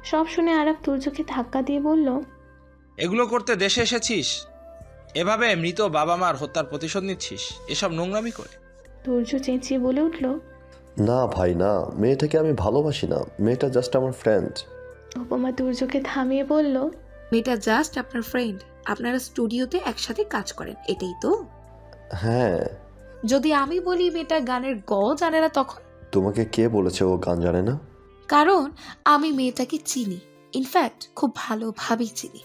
সব শুনে আরাফ তুর্যকে ধাক্কা দিয়ে বলল, এগুলো করতে দেশে এসেছিস? এভাবে মৃত বাবা মার হত্যার প্রতিশোধ নিচ্ছিস? এসব নোংরামি করে? তুর্য চেঁচিয়ে বলে উঠল, না ভাই না, মেয়েটাকে আমি ভালোবাসি না। মেয়েটা জাস্ট আমার ফ্রেন্ড। উপমা তুর্যকে থামিয়ে বলল, মেয়েটা জাস্ট আপনার ফ্রেন্ড। আপনারা স্টুডিওতে একসাথে কাজ করেন, এটাই তো? হ্যাঁ। যদি আমি বলি মেয়েটা গানের গ জানে না, তখন? তোমাকে কে বলেছে ও গান জানে না? কারণ আমি মেয়েটাকে চিনি, ইনফ্যাক্ট খুব ভালোভাবেই চিনি।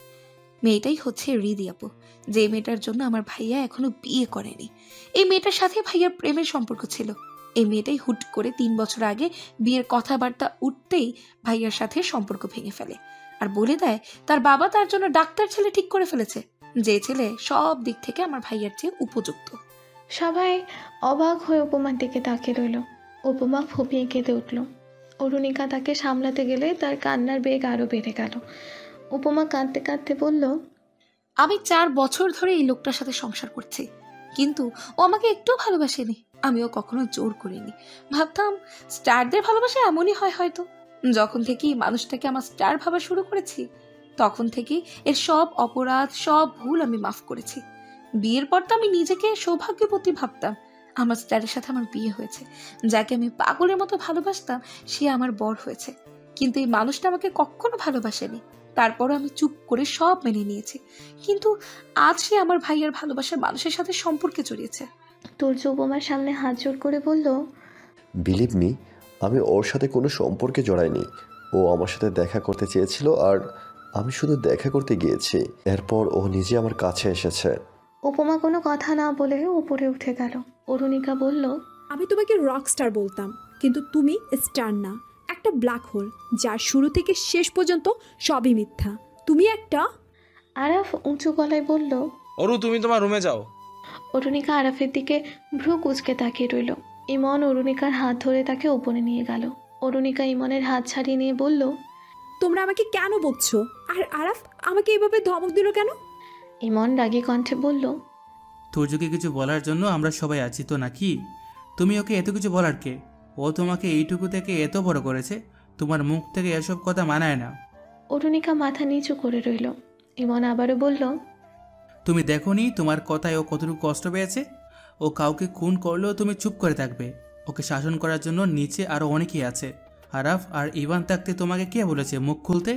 মেয়েটাই হচ্ছে রিদি আপু, যে মেয়েটার জন্য আমার ভাইয়া এখনো বিয়ে করেনি। এই মেয়েটার সাথে ভাইয়ার প্রেমের সম্পর্ক ছিল। এই মেয়েটাই হুট করে 3 বছর আগে বিয়ের কথাবার্তা উঠতেই ভাইয়ার সাথে সম্পর্ক ভেঙে ফেলে আর বলে দেয় তার বাবা তার জন্য ডাক্তার ছেলে ঠিক করে ফেলেছে, যে ছেলে সব দিক থেকে আমার ভাইয়ার চেয়ে উপযুক্ত। সবাই অবাক হয়ে উপমার দিকে তাকিয়ে রইল। উপমা ফুপিয়ে কেঁদে উঠল। অরুণিকা তাকে সামলাতে গেলে তার কান্নার বেগ আরও বেড়ে গেল। উপমা কাঁদতে কাঁদতে বলল, আমি 4 বছর ধরে এই লোকটার সাথে সংসার করছি, কিন্তু ও আমাকে একটু ভালোবাসেনি। আমিও কখনো জোর করিনি। ভাবতাম স্টারদের ভালোবাসা এমনই হয় হয়তো। যখন থেকে এই মানুষটাকে আমার স্টার ভাবা শুরু করেছি, তখন থেকে এর সব অপরাধ, সব ভুল আমি মাফ করেছি। বিয়ের পর তো আমি নিজেকে সৌভাগ্যবতী ভাবতাম। আমার স্টারের সাথে আমার বিয়ে হয়েছে। যাকে আমি পাগলের মতো ভালোবাসতাম সে আমার বর হয়েছে, কিন্তু এই মানুষটা আমাকে কখনো ভালোবাসেনি। তারপরও আমি চুপ করে সব মেনে নিয়েছি, কিন্তু আজ সে আমার ভাইয়ের ভালোবাসার মানুষের সাথে সম্পর্কে জড়িয়েছে। তুর্য উপমার সামনে হাত জোড় করে বলল, বিলিভ মি, আমি ওর সাথে কোনো সম্পর্কে জড়াইনি। ও আমার সাথে দেখা করতে চেয়েছিল আর আমি শুধু দেখা করতে গিয়েছি। এরপর ও নিজে আমার কাছে এসেছে। উপমা কোনো কথা না বলে উপরে উঠে গেল। অরুণিকা বলল, আমি তোমাকে রক স্টার বলতাম, কিন্তু তুমি স্টার না, একটা ব্ল্যাক হোল, যার শুরু থেকে শেষ পর্যন্ত সবই মিথ্যা। তুমি একটা। আরাফ উঁচু গলায় বলল, অরু তুমি তোমার রুমে যাও। অরুণিকা আরাফের দিকে ভ্রু কুঁচকে তাকিয়ে রইল। ইমন অরুণিকার হাত ধরে তাকে উপরে নিয়ে গেল। অরুণিকা ইমনের হাত ছাড়িয়ে নিয়ে বলল, তোমরা আমাকে কেন বকছো? আর আরাফ আমাকে এভাবে ধমক দিল কেন? ইমন রাগী কণ্ঠে বলল, তুর্যকে কিছু বলার জন্য আমরা সবাই আছি তো নাকি? তুমি ওকে এত কিছু বলার কে? ও তোমাকে এইটুকু থেকে এত বড় করেছে, তোমার মুখ থেকে এসব কথা মানায় না। অরুণিকা মাথা নিচু করে রইল। ইমন আবারও বলল, তুমি দেখোনি তোমার কথায় ও কতটুকু কষ্ট পেয়েছে? ও কাউকে খুন করলেও তুমি চুপ করে থাকবে। ওকে শাসন করার জন্য নিচে আরও অনেকেই আছে। আরাফ আর ইভান থাকতে তোমাকে কে বলেছে মুখ খুলতে?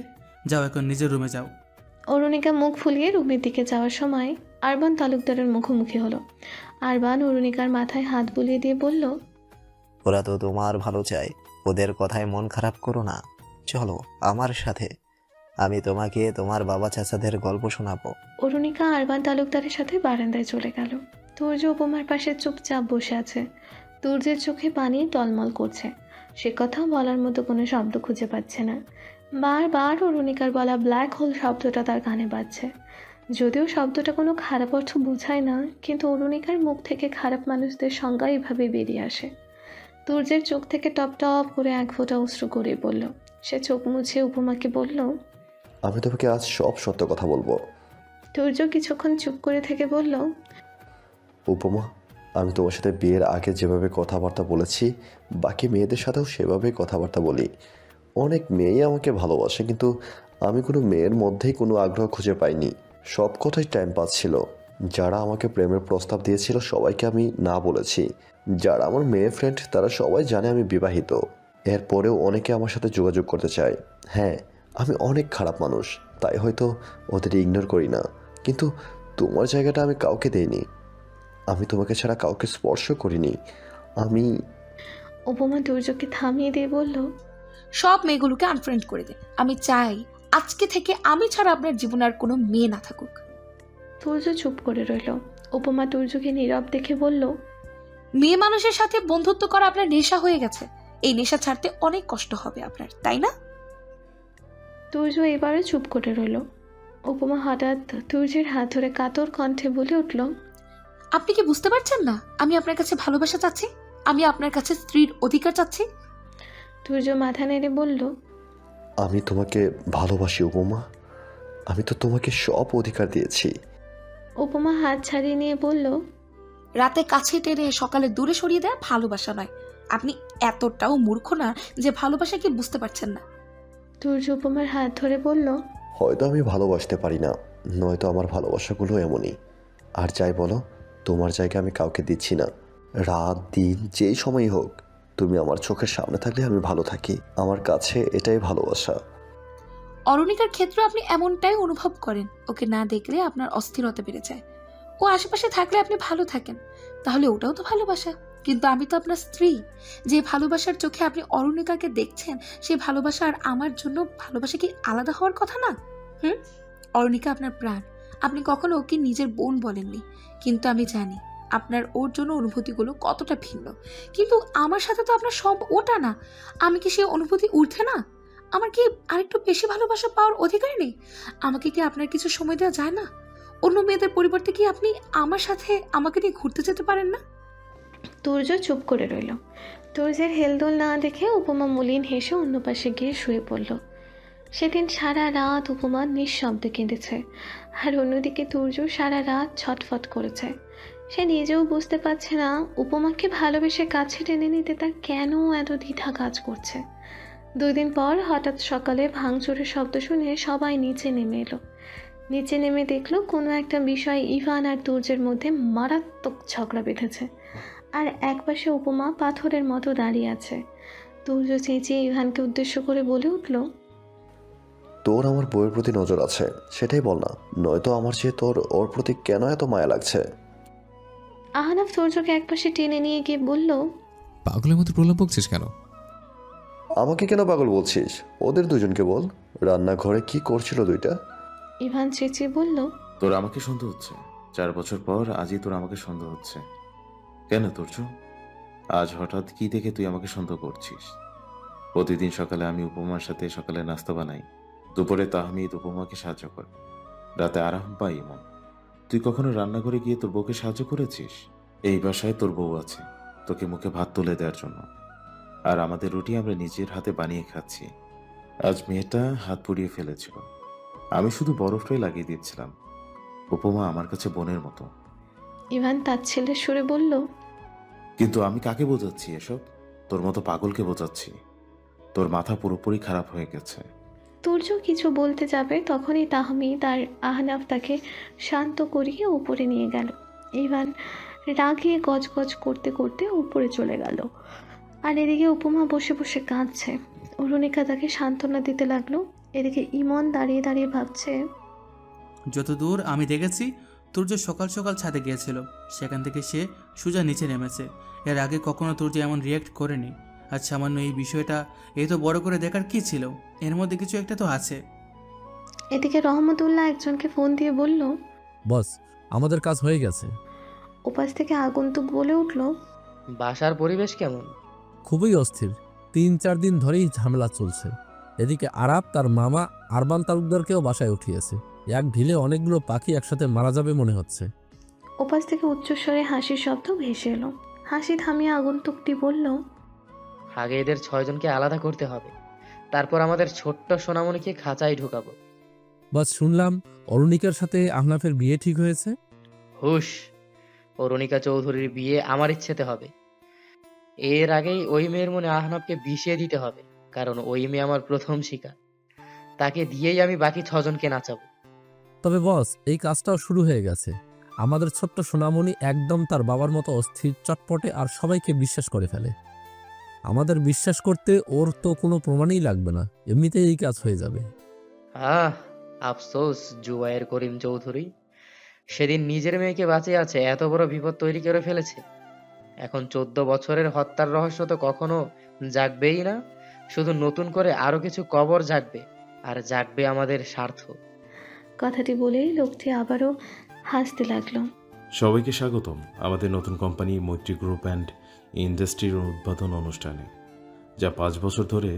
যাও এখন নিজের রুমে যাও। অরুণিকা মুখ ফুলিয়ে রুমের দিকে যাওয়ার সময় আরবান তালুকদারের মুখোমুখি হলো। আরবান অরুণিকার মাথায় হাত বুলিয়ে দিয়ে বলল, ওরা তো তোমার ভালো চায়, ওদের কথায় মন খারাপ করো না। চলো আমার সাথে, আমি তোমাকে তোমার বাবা চাচাদের গল্প শোনাবো। অরুণিকা আরবান তালুকদারের সাথে বারান্দায় চলে গেল। তুর্য উপমার পাশে চুপচাপ বসে আছে। তুর্যের চোখে পানি টলমল করছে। সে কথা বলার মতো কোনো শব্দ খুঁজে পাচ্ছে না। বারবার অরুণিকার বলা ব্ল্যাক হোল শব্দটা তার কানে বাজছে। যদিও শব্দটা কোনো খারাপ অর্থ বোঝায় না, কিন্তু অরুণিকার মুখ থেকে খারাপ মানুষদের সংজ্ঞা এভাবে বেরিয়ে আসে। তুর্যের চোখ থেকে টপ টপ করে 1 ফোঁটা অশ্রু করে বলল। সে চোখ মুছে উপমাকে বলল, আমি তোমাকে আজ সব সত্য কথা বলবো। তুর্য কিছুক্ষণ চুপ করে থেকে বলল, উপমা, আমি তোমার সাথে বিয়ের আগে যেভাবে কথাবার্তা বলেছি, বাকি মেয়েদের সাথেও সেভাবেই কথাবার্তা বলি। অনেক মেয়েই আমাকে ভালোবাসে, কিন্তু আমি কোনো মেয়ের মধ্যেই কোনো আগ্রহ খুঁজে পাইনি। সব কথাই টাইম পাস ছিল। যারা আমাকে প্রেমের প্রস্তাব দিয়েছিল সবাইকে আমি না বলেছি। যারা আমার মেয়ে ফ্রেন্ড তারা সবাই জানে আমি বিবাহিত। এরপরেও অনেকে আমার সাথে যোগাযোগ করতে চায়। হ্যাঁ, আমি অনেক খারাপ মানুষ, তাই হয়তো ওদের ইগনোর করি না, কিন্তু তোমার জায়গাটা আমি কাউকে দেইনি। আমি তোমাকে ছাড়া কাউকে স্পর্শ করিনি। আমি। উপমা তুর্যকে থামিয়ে দিয়ে বলল, সব মেয়েগুলোকে আনফ্রেন্ড করে দে। আমি চাই আজকে থেকে আমি ছাড়া আপনার জীবনে আর কোনো মেয়ে না থাকুক। তুর্য চুপ করে রইল। উপমা তুর্যকে নীরব দেখে বলল, মেয়ে মানুষের সাথে বন্ধুত্ব করা আপনার নেশা হয়ে গেছে। এই নেশা ছাড়তে অনেক কষ্ট হবে আপনার, তাই না? তুর্য এবারে চুপ করে রইল। উপমা হঠাৎ তুর্যের হাত ধরে কাতর কণ্ঠে বলে উঠল, আপনি কি বুঝতে পারছেন না আমি আপনার কাছে ভালোবাসা চাচ্ছি? আমি আপনার কাছে স্ত্রীর অধিকার চাচ্ছি। তুর্য মাথা নেড়ে বলল, আমি তোমাকে ভালোবাসি উপমা। আমি তো তোমাকে সব অধিকার দিয়েছি। উপমা হাত ছাড়িয়ে নিয়ে বলল, রাতে কাছে টেনে সকালে দূরে সরিয়ে দেয় ভালোবাসা নয়। আপনি এতটাও মূর্খ না যে ভালোবাসা কি বুঝতে পারছেন না। তুর্য উপমার হাত ধরে বলল, হয়তো আমি ভালোবাসতে পারি না, নয়তো আমার ভালোবাসাগুলো এমনই। আর যাই বলো, তোমার জায়গা আমি কাউকে দিচ্ছি না। রাত দিন যেই সময়ই হোক, তুমি আমার চোখের সামনে থাকলে আমি ভালো থাকি। আমার কাছে এটাই ভালোবাসা। অরুণিকার ক্ষেত্রে আপনি এমনটাই অনুভব করেন। ওকে না দেখলে আপনার অস্থিরতা বেড়ে যায়। ও আশেপাশে থাকলে আপনি ভালো থাকেন, তাহলে ওটাও তো ভালোবাসা। কিন্তু আমি তো আপনার স্ত্রী। যে ভালোবাসার চোখে আপনি অরুণিকাকে দেখছেন, সেই ভালোবাসা আর আমার জন্য ভালোবাসা কি আলাদা হওয়ার কথা না? অরুণিকা আপনার প্রাণ, আপনি কখনো ওকে নিজের বোন বলেননি, কিন্তু আমি জানি আপনার ওর জন্য অনুভূতিগুলো কতটা ভিন্ন। কিন্তু আমার সাথে তো আপনার সব ওটা না। আমি কি সেই অনুভূতি ঊর্ধ্বে না? আমার কি আরেকটু বেশি ভালোবাসা পাওয়ার অধিকার নেই? আমাকে কি আপনার কিছু সময় দেওয়া যায় না? অন্য মেয়েদের পরিবর্তে কি আপনি আমার সাথে আমাকে নিয়ে ঘুরতে যেতে পারেন না? তুর্য চুপ করে রইল। তুর্যের হেলদোল না দেখে উপমা মলিন হেসে অন্য পাশে গিয়ে শুয়ে পড়ল। সেদিন সারা রাত উপমা নিঃশব্দে কেঁদেছে, আর অন্যদিকে তুর্য সারা রাত ছটফট করেছে। সে নিজেও বুঝতে পারছে না উপমাকে ভালোবেসে কাছে টেনে নিতে তার কেন এত দ্বিধা কাজ করছে। 2 দিন পর হঠাৎ সকালে ভাঙচুরের শব্দ শুনে সবাই নিচে নেমে এলো। নিচে নেমে দেখলো কোনো একটা বিষয় ইভান আর তুর্যের মধ্যে মারাত্মক ঝগড়া বেঁধেছে, আর একপাশে উপমা পাথরের মতো দাঁড়িয়ে আছে। তুর্য চেঁচিয়ে ইভানকে উদ্দেশ্য করে বলে উঠল, তোর আমার বউয়ের প্রতি নজর আছে, সেটাই বল না, নয়তো আমার চেয়ে তোর ওর প্রতি কেন এত মায়া লাগছে? আহনাফ তুর্যকে একপাশে টেনে নিয়ে গিয়ে বলল, পাগলের মতো প্রলাপ বকছিস কেন? আমাকে কেন পাগল বলছিস? ওদের দুজনকে বল, রান্নাঘরে কি করছিল দুইটা? ইভান চেঁচিয়ে বলল, তোর আমাকে সন্দেহ হচ্ছে? 4 বছর পর আজই তোর আমাকে সন্দেহ হচ্ছে কেন তুর্য? আজ হঠাৎ কি দেখে তুই আমাকে সন্দেহ করছিস? প্রতিদিন সকালে আমি উপমার সাথে সকালে নাস্তা বানাই, দুপুরে তাহমিদ উপমাকে সাহায্য করে, রাতে আরাম পাই ইমন। তুই কখনো রান্নাঘরে গিয়ে তোর বউকে সাহায্য করেছিস? এই বাসায় তোর বউ আছে তোকে মুখে ভাত তুলে দেওয়ার জন্য, আর আমাদের রুটি আমরা নিজের হাতে বানিয়ে খাচ্ছি। আজ মেয়েটা হাত পুড়িয়ে ফেলেছিল, আমি শুধু বরফটাই লাগিয়ে দিচ্ছিলাম। উপমা আমার কাছে বোনের মতো। ইভান তার ছেলের সুরে বলল, কিন্তু আমি কাকে বোঝাচ্ছি এসব? তোর মতো পাগলকে বোঝাচ্ছি। তোর মাথা পুরোপুরি খারাপ হয়ে গেছে। তুর্য কিছু বলতে যাবে তখনই তাহমিদ আর আহনাফ তাকে শান্ত করিয়ে উপরে নিয়ে গেল। ইভান রাগে গজগজ করতে করতে উপরে চলে গেল, আর এদিকে উপমা বসে বসে কাঁদছে। অরুণিকা তাকে সান্ত্বনা দিতে লাগলো। এদিকে ইমন দাঁড়িয়ে দাঁড়িয়ে ভাবছে, যতদূর আমি দেখেছি তুর্য সকাল সকাল ছাদে গিয়েছিল, সেখান থেকে সে সোজা নিচে নেমেছে। এর আগে কখনো তুর্য এমন রিয়্যাক্ট করেনি। আর সামান্য এই বিষয়টা এই তো বড় করে দেখার কি ছিল? এর মধ্যে কিছু একটা তো আছে। এদিকে রহমতুল্লাহ একজনকে ফোন দিয়ে বলল, বস, আমাদের কাজ হয়ে গেছে। উপাস থেকে আগন্তুক বলে উঠল, বাসার পরিবেশ কেমন? খুবই অস্থির, 3-4 দিন ধরেই ঝামেলা চলছে। এদিকে আরাব তার মামা আরবান তালুকদারকেও বাসায় উঠিয়েছে। এক ঢিলে অনেকগুলো পাখি একসাথে মারা যাবে মনে হচ্ছে। উপাস থেকে উচ্চস্বরে হাসির শব্দ ভেসে এলো। হাসি থামিয়ে আগন্তুকটি বলল, আগে এদের 6 জনকে আলাদা করতে হবে, তারপর আমাদের ছোট্ট সোনামণিকে খাঁচায় ঢুকাবো। বস, শুনলাম অরুণিকার সাথে আহনাফের বিয়ে ঠিক হয়েছে। হুশ, অরুণিকা চৌধুরীর বিয়ে আমার ইচ্ছেতে হবে। এর আগেই ওই মেয়ের মনে আহনাফকে বিষিয়ে দিতে হবে, কারণ ওই মেয়ে আমার প্রথম শিকার। তাকে দিয়েই আমি বাকি 6 জনকে নাচাবো। তবে বস, এই কাজটাও শুরু হয়ে গেছে। আমাদের ছোট্ট সোনামণি একদম তার বাবার মতো অস্থির, চটপটে আর সবাইকে বিশ্বাস করে ফেলে। আমাদের বিশ্বাস করতে ওর তো কোনো প্রমাণই লাগবে না, এমনিতেই এই কাজ হয়ে যাবে। আফসোস জুবায়ের করিম চৌধুরী সেদিন নিজের মেয়েকে বাঁচিয়ে আছে, এত বড় বিপদ তৈরি করে ফেলেছে। এখন 14 বছরের হত্যার রহস্য তো কখনো জাগবেই না, শুধু নতুন করে আরো কিছু কবর জাগবে, আর জাগবে আমাদের স্বার্থ। কথাটি বলেই লোকটি আবারও হাসতে লাগলো। সবাইকে স্বাগতম আমাদের নতুন কোম্পানি মৈত্রী গ্রুপ অ্যান্ড ইন্ডাস্ট্রির উদ্বোধন অনুষ্ঠানে, যা 5 বছর ধরে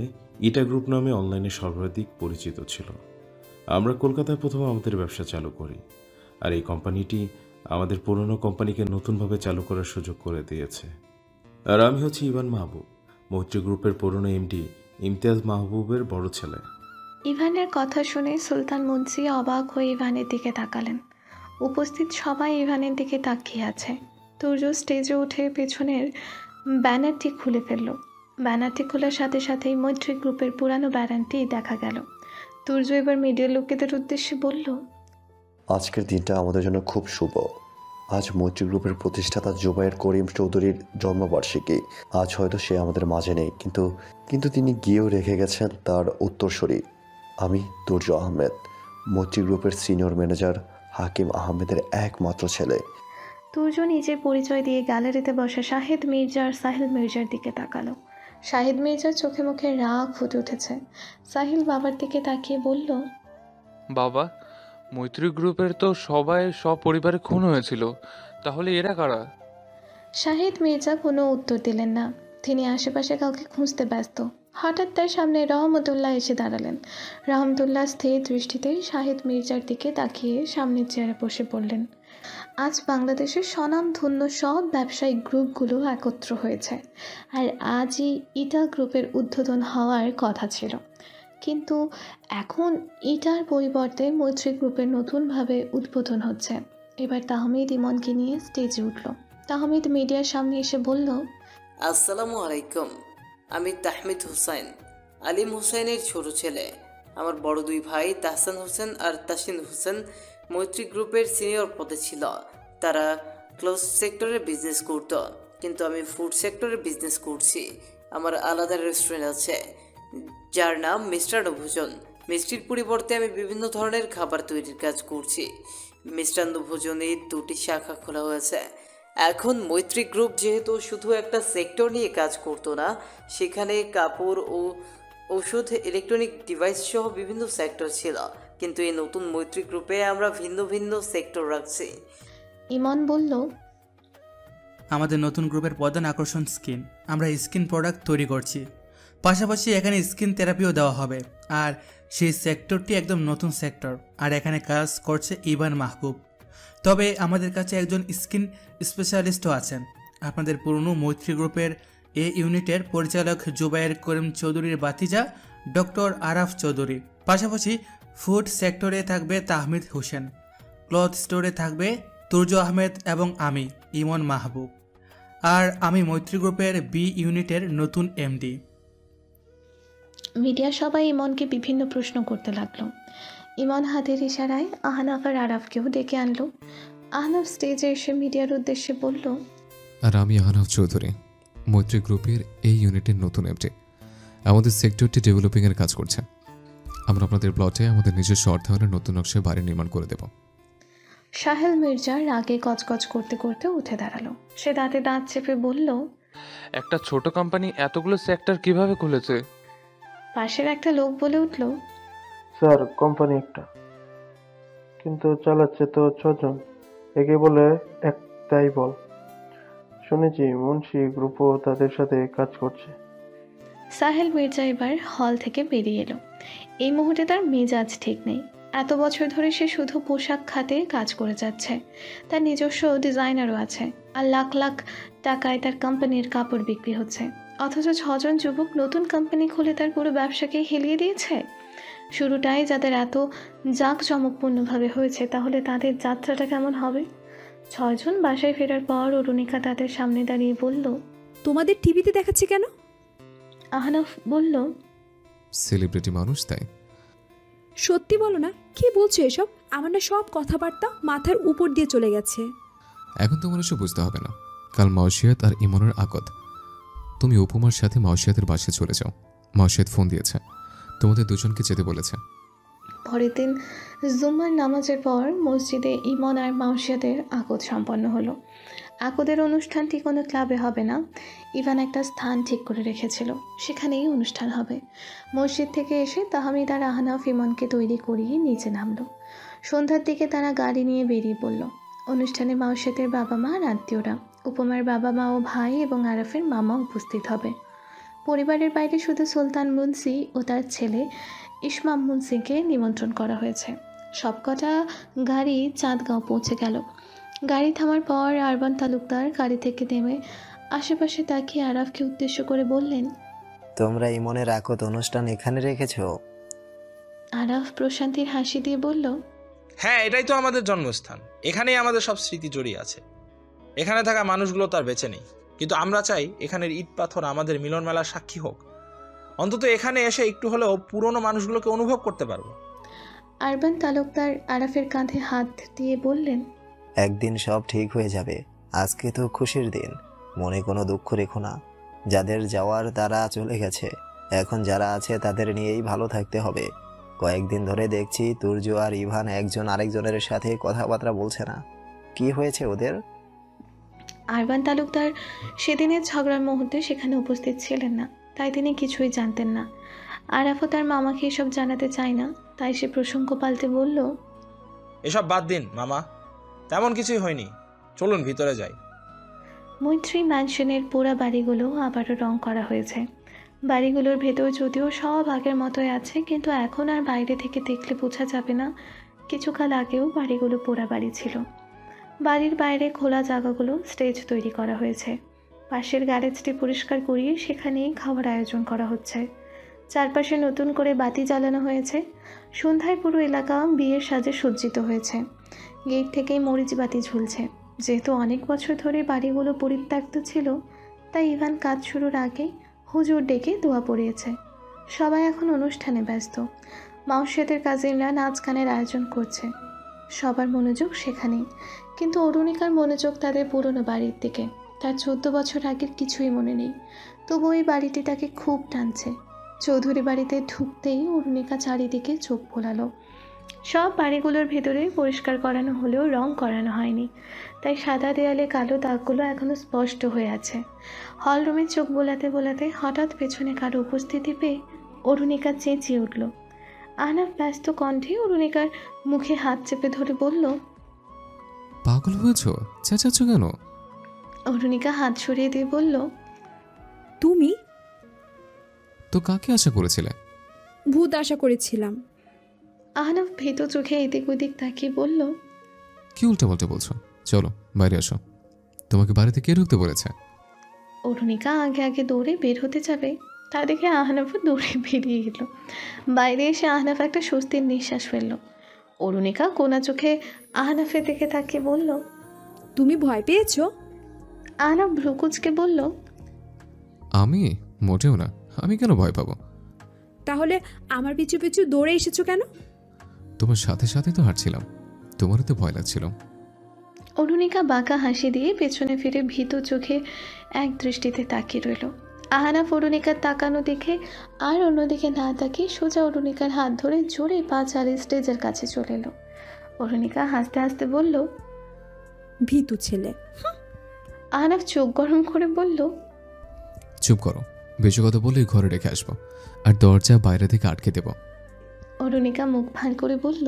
ইটা গ্রুপ নামে অনলাইনে সর্বাধিক পরিচিত ছিল। আমরা কলকাতায় প্রথমে আমাদের ব্যবসা চালু করি, আর এই কোম্পানিটি আমাদের পুরনো কোম্পানিকে নতুনভাবে চালু করার সুযোগ করে দিয়েছে। আর আমি হচ্ছি ইভান মাহবুব, মৈত্রী গ্রুপের পুরনো এমডি ইমতিয়াজ মাহবুবের বড় ছেলে। ইভানের কথা শুনে সুলতান মুন্সি অবাক হয়ে ইভানের দিকে তাকালেন। উপস্থিত সবাই ইভানের দিকে তাকিয়ে আছে। তুর্য স্টেজে উঠে পেছনের ব্যানারটি খুলে ফেলল। ব্যানারটি খোলার সাথে সাথেই মৈত্রী গ্রুপের পুরানো ব্যানারটি দেখা গেল। তুর্য এবার মিডিয়ার লোকেদের উদ্দেশ্যে বলল, আজকের দিনটা আমাদের জন্য খুব শুভ। আজ মৈত্রী গ্রুপের প্রতিষ্ঠাতা জুবায়ের করিম চৌধুরীর জন্মবার্ষিকী। আজ হয়তো সে আমাদের মাঝে নেই, কিন্তু তিনি গিয়েও রেখে গেছেন তার উত্তরসূরি। আমি তুর্য আহমেদ, মৈত্রী গ্রুপের সিনিয়র ম্যানেজার হাকিম আহমেদের একমাত্র ছেলে। তুর্য নিজের পরিচয় দিয়ে গ্যালারিতে বসা শাহিদ মির্জা আর সাহিল মির্জার দিকে তাকালো। শাহিদ মির্জার চোখে মুখে রাগ ফুটে উঠেছে। সাহিল বাবার দিকে তাকিয়ে বলল, বাবা, মৈত্রী গ্রুপের তো সবাই সপরিবারে খুন হয়েছিল, তাহলে এরা কারা? শাহিদ মির্জা কোনো উত্তর দিলেন না। তিনি আশেপাশে কাউকে খুঁজতে ব্যস্ত। হঠাৎ তার সামনে রহমতুল্লাহ এসে দাঁড়ালেন। রহমতুল্লাহ স্থির দৃষ্টিতে শাহিদ মির্জার দিকে তাকিয়ে সামনের চেয়ারে বসে পড়লেন। আজ বাংলাদেশের স্বনামধন্য সব ব্যবসায়িক গ্রুপগুলো একত্র হয়েছে, আর আজই ইটা গ্রুপের উদ্বোধন হওয়ার কথা ছিল। কিন্তু এখন ইটার পরিবর্তে মৈত্রী গ্রুপের নতুনভাবে উদ্বোধন হচ্ছে। এবার তাহমিদ ইমনকে নিয়ে স্টেজে উঠল। তাহমিদ মিডিয়ার সামনে এসে বলল, আসসালামু আলাইকুম। আমি তাহমিদ হুসাইন, আলিম হুসাইনের ছোট ছেলে। আমার বড় দুই ভাই তাহসান হোসেন আর তাসিন হোসেন মৈত্রী গ্রুপের সিনিয়র পদে ছিল। তারা ক্লোজ সেক্টরে বিজনেস করত, কিন্তু আমি ফুড সেক্টরে বিজনেস করছি। আমার আলাদা রেস্টুরেন্ট আছে যার নাম মিষ্টান্ন ভোজন। মিষ্টির পরিবর্তে আমি বিভিন্ন ধরনের খাবার তৈরির কাজ করছি। মিষ্টান্ন ভোজনের 2টি শাখা খোলা হয়েছে। এখন মৈত্রী গ্রুপ যেহেতু শুধু একটা সেক্টর নিয়ে কাজ করতো না, সেখানে কাপড় ও ওষুধ, ইলেকট্রনিক ডিভাইস সহ বিভিন্ন সেক্টর ছিল। কিন্তু এই নতুন মৈত্রী গ্রুপে আমরা ভিন্ন ভিন্ন সেক্টর রাখছি। ইমন বলল, আমাদের নতুন গ্রুপের প্রধান আকর্ষণ স্কিন। আমরা স্কিন প্রোডাক্ট তৈরি করছি, পাশাপাশি এখানে স্কিন থেরাপিও দেওয়া হবে। আর সেই সেক্টরটি একদম নতুন সেক্টর, আর এখানে কাজ করছে ইভান মাহবুব। তবে আমাদের কাছে একজন স্কিন স্পেশালিস্টও আছেন, আপনাদের পুরনো মৈত্রী গ্রুপের এ ইউনিটের পরিচালক জুবায়ের করিম চৌধুরীর ভাতিজা ডক্টর আরাফ চৌধুরী। পাশাপাশি ফুড সেক্টরে থাকবে তাহমিদ হোসেন, ক্লথ স্টোরে থাকবে তুর্জ আহমেদ এবং আমি ইমন মাহবুব। আর আমি মৈত্রী গ্রুপের বি ইউনিটের নতুন এমডি। মিডিয়া সবাই ইমনকে বিভিন্ন প্রশ্ন করতে লাগলো। ইমন হাতের ইশারায় আহনাফ আর আরাফকেও ডেকে আনলো। আহনাফ স্টেজে এসে মিডিয়ার উদ্দেশ্যে বলল, আর আমি আহনাফ চৌধুরী, মৈত্রী গ্রুপের এই ইউনিটের নতুন এমডি। আমাদের সেক্টরটি ডেভেলপিংয়ের কাজ করছে। আমরা আপনাদের প্লটে আমাদের নিজস্ব অর্থায়নের নতুন নকশায় বাড়ি নির্মাণ করে দেব। সাহেল মির্জা রাগে কচকচ করতে করতে উঠে দাঁড়ালো। সে দাঁতে দাঁত চেপে বলল, একটা ছোট কোম্পানি এতগুলো সেক্টর কিভাবে খুলেছে? পাশের একটা লোক বলে উঠল, স্যার, কোম্পানি একটা, কিন্তু চালাচ্ছে তো 6 জন। একে বলে একটাই বল। শুনেছি মুন্সি গ্রুপও তাদের সাথে কাজ করছে। সাহেল মির্জা এবার হল থেকে বেরিয়ে এলো। এই মুহূর্তে তার মেজাজ ঠিক নেই। এত বছর ধরে সে শুধু পোশাক খাতে কাজ করে যাচ্ছে। তার নিজস্ব ডিজাইনারও আছে, আর লাখ লাখ টাকায় তার কোম্পানির কাপড় বিক্রি হচ্ছে। অথচ 6 জন যুবক নতুন কোম্পানি খুলে তার পুরো ব্যবসাকে হেলিয়ে দিয়েছে। শুরুটাই যাদের এত জাঁকজমকপূর্ণভাবে হয়েছে, তাহলে তাদের যাত্রাটা কেমন হবে? 6 জন বাসায় ফেরার পর অরুণিকা তাদের সামনে দাঁড়িয়ে বলল, তোমাদের টিভিতে দেখাচ্ছে কেন? আহনাফ বলল, সেলিব্রিটি মানুষ তাই। সত্যি বলো না, কি বলছো এসব? আমার না সব কথাবার্তা মাথার উপর দিয়ে চলে গেছে। এখন তোমার এসব বুঝতে হবে না। কাল মাওশিয়াত আর ইমনের আকদ। তুমি উপমার সাথে মাওশিয়াতের বাসায় চলে যাও। মাওশিয়াত ফোন দিয়েছে, তোমাদের দুজনকে যেতে বলেছে। পরের দিন জুম্মার নামাজের পর মসজিদে ইমন আর মাউশিয়াদের আকদ সম্পন্ন হলো। আকদের অনুষ্ঠানটি কোনো ক্লাবে হবে না। ইভান একটা স্থান ঠিক করে রেখেছিল, সেখানেই অনুষ্ঠান হবে। মসজিদ থেকে এসে তাহমিদ আর আহনাফ ইমনকে তৈরি করিয়ে নিচে নামলো। সন্ধ্যার দিকে তারা গাড়ি নিয়ে বেরিয়ে পড়ল। অনুষ্ঠানে মাউশিয়াতের বাবা মা আর আত্মীয়রা, উপমার বাবা মা ও ভাই এবং আরাফের মামা উপস্থিত হবে। পরিবারের বাইরে শুধু সুলতান মুন্সি ও তার ছেলে ইসমাম মুন্সিকে নিমন্ত্রণ করা হয়েছে। সবকটা গাড়ি চাঁদগাঁও পৌঁছে গেল। গাড়ি থামার পর আরবান তালুকদার গাড়ি থেকে নেমে আশেপাশে তাকিয়ে আরাফকে উদ্দেশ্য করে বললেন, তোমরা ইমনের আকদ অনুষ্ঠান এখানে রেখেছো? আরাফ প্রশান্তির হাসি দিয়ে বলল, হ্যাঁ, এটাই তো আমাদের জন্মস্থান। এখানেই আমাদের সব স্মৃতি জড়িয়ে আছে। এখানে থাকা মানুষগুলো তার বেঁচে নেই, কিন্তু আমরা চাই এখানের ইট পাথর আমাদের মিলন মেলার সাক্ষী হোক। অন্তত এখানে এসে একটু হলেও পুরনো মানুষগুলোকে অনুভব করতে পারবো। আরবান তালুকদার আরাফের কাঁধে হাত দিয়ে বললেন, একদিন সব ঠিক হয়ে যাবে। আজকে তো খুশির দিন, মনে কোনো দুঃখ রেখো না। যাদের যাওয়ার তারা চলে গেছে, এখন যারা আছে তাদের নিয়েই ভালো থাকতে হবে। কয়েকদিন ধরে দেখছি তুর্য আর ইভান একজন আরেকজনের সাথে কথাবার্তা বলছে না। কি হয়েছে ওদের? আরবান তালুকদার সেদিনের ঝগড়ার মুহূর্তে সেখানে উপস্থিত ছিলেন না, তাই তিনি কিছুই জানতেন না। আরাফও তার মামাকে এসব জানাতে চায় না, তাই সে প্রসঙ্গ পাল্টে বলল, এসব বাদ দিন মামা, তেমন কিছুই হয়নি, চলুন ভিতরে যাই। মৈত্রী ম্যানশনের পুরা বাড়িগুলো আবারও রং করা হয়েছে। বাড়িগুলোর ভেতর যদিও সব আগের মতোই আছে, কিন্তু এখন আর বাইরে থেকে দেখলে বোঝা যাবে না কিছুকাল আগেও বাড়িগুলো পোড়া বাড়ি ছিল। বাড়ির বাইরে খোলা জায়গাগুলো স্টেজ তৈরি করা হয়েছে। পাশের গ্যারেজটি পরিষ্কার করিয়ে সেখানেই খাওয়ার আয়োজন করা হচ্ছে। চারপাশে নতুন করে বাতি জ্বালানো হয়েছে। সন্ধ্যায় পুরো এলাকা বিয়ের সাজে সজ্জিত হয়েছে। গেট থেকেই মরিচ বাতি ঝুলছে। যেহেতু অনেক বছর ধরে বাড়িগুলো পরিত্যক্ত ছিল, তাই ইভান কাজ শুরুর আগে হুজুর ডেকে দোয়া পড়িয়েছে। সবাই এখন অনুষ্ঠানে ব্যস্ত। মাউসিয়াদের কাজিনরা নাচ গানের আয়োজন করছে। সবার মনোযোগ সেখানেই, কিন্তু অরুণিকার মনোযোগ তাদের পুরনো বাড়ির দিকে। তার 14 বছর আগের কিছুই মনে নেই, তবু ওই বাড়িটি তাকে খুব টানছে। চৌধুরী বাড়িতে ঢুকতেই অরুণিকা চারিদিকে চোখ ভোলালো। সব বাড়িগুলোর ভেতরে পরিষ্কার করানো হলেও রং করানো হয়নি, তাই সাদা দেয়ালে কালো দাগগুলো এখনো স্পষ্ট হয়ে আছে। হল রুমে চোখ বোলাতে বোলাতে হঠাৎ পেছনে কারো উপস্থিতি পেয়ে অরুণিকা চেঁচিয়ে উঠল। আহনাফ ব্যস্ত কণ্ঠে অরুণিকার মুখে হাত চেপে ধরে বলল, পাগল হয়েছ, চেঁচাচ্ছ কেন? অরুণিকা হাত সরিয়ে দিয়ে বলল, তুমি? তো কাকে আশা করেছিলে? ভূত আশা করেছিলাম। আহনাফ ভীত চোখে এদিক ওদিক তাকিয়ে বলল, কি উল্টাপাল্টা বলছো? চলো বাইরে আসো। তোমাকে বাড়িতে কে ঢুকতে বলেছে? অরুণিকা আগে আগে দৌড়ে বের হতে যাবে, তা দেখে আহনাফও দৌড়ে বেরিয়ে এলো। বাইরে এসে আহনাফ একটা স্বস্তির নিঃশ্বাস ফেলল। অরুণিকা কোনা চোখে আহনাফের দিকে তাকিয়ে বলল, তুমি ভয় পেয়েছো? আহনাফ ভ্রুকুচকে বলল, আমি মোটেও না। আমি কেন ভয় পাবো? তাহলে আমার পিছু পিছু দৌড়ে এসেছো কেন? তোমার সাথে সাথে তো হাঁটছিলাম, তোমারও তো ভয় লাগছিল। অরুণিকা বাঁকা হাসি দিয়ে পেছনে ফিরে ভীত চোখে এক দৃষ্টিতে তাকিয়ে রইল। আহনাফ অরুণিকার তাকানো দেখে আর অন্যদিকে না তাকিয়ে সোজা অরুণিকার হাত ধরে জোরে পা চালিয়ে স্টেজের কাছে চলে এলো। অরুণিকা হাসতে হাসতে বলল, ভীতু ছেলে। আহনাফ চোখ গরম করে বলল, চুপ করো, বেশি কথা বলে ঘরে রেখে আসবো, আর দরজা বাইরে থেকে আটকে দেব। অরুণিকা মুখ ভার করে বলল,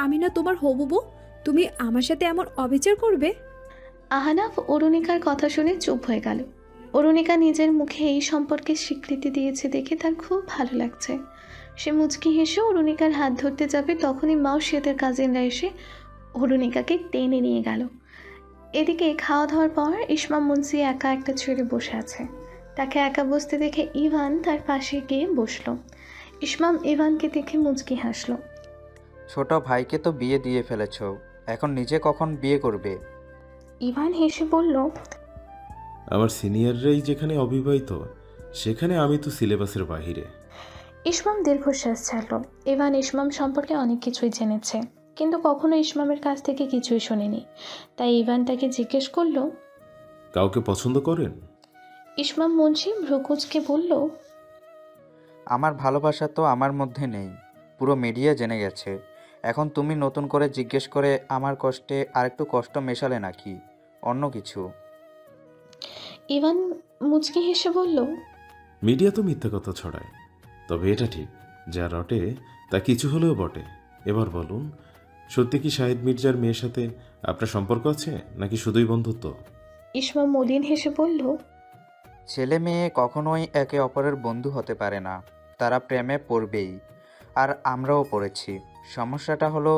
আমি না তোমার হবু বউ, তুমি আমার সাথে এমন অবিচার করবে? আহনাফ অরুণিকার কথা শুনে চুপ হয়ে গেল। অরুণিকা নিজের মুখে এই সম্পর্কে স্বীকৃতি দিয়েছে দেখে তার খুব ভালো লাগছে। সে মুচকি হেসে অরুণিকার হাত ধরতে যাবে, তখনই মাউসিয়াদের কাজিনরা এসে অরুণিকাকে টেনে নিয়ে গেল। এদিকে খাওয়া দাওয়ার পর ইসমাম মুন্সি একা একটা ছেড়ে বসে আছে। তাকে একা বসতে দেখে ইভান তার পাশে গিয়ে বসলো। ইসমাম ইভানকে দেখে মুচকি হাসলো। ছোট ভাইকে তো বিয়ে দিয়ে ফেলেছো, এখন নিজে কখন বিয়ে করবে? ইভান হেসে বলল, আমার সিনিয়ররাই যেখানে অবিবাহিত, সেখানে আমি তো সিলেবাসের বাহিরে। ইসমাম দীর্ঘশ্বাস ছাড়ল। ইভান ইসমাম সম্পর্কে অনেক কিছুই জেনেছে, কিন্তু কখনো ইসমামের কাছ থেকে কিছুই শোনেনি। তাই ইভান তাকে জিজ্ঞেস করলো, কাউকে পছন্দ করেন? ইসমাম মুন্সি ভ্রুকুচকে বলল, আমার ভালোবাসা তো আমার মধ্যে নেই, পুরো মিডিয়া জেনে গেছে। এখন তুমি নতুন করে জিজ্ঞেস করে আমার কষ্টে আরেকটু কষ্ট মেশালে নাকি অন্য কিছু? ইভান মুচকি হেসে বলল, মিডিয়া তো মিথ্যা কথা ছড়ায়, তবে এটা ঠিক, যা রটে তা কিছু হলেও বটে। এবার বলুন, সত্যি কি শাহিদ মির্জার মেয়ের সাথে আপনার সম্পর্ক আছে, নাকি শুধুই বন্ধুত্ব? ইসমাম মলিন হেসে বলল, ছেলে মেয়ে কখনোই একে অপরের বন্ধু হতে পারে না, তারা প্রেমে পড়বেই, আর আমরাও পড়েছি। সমস্যাটা হলো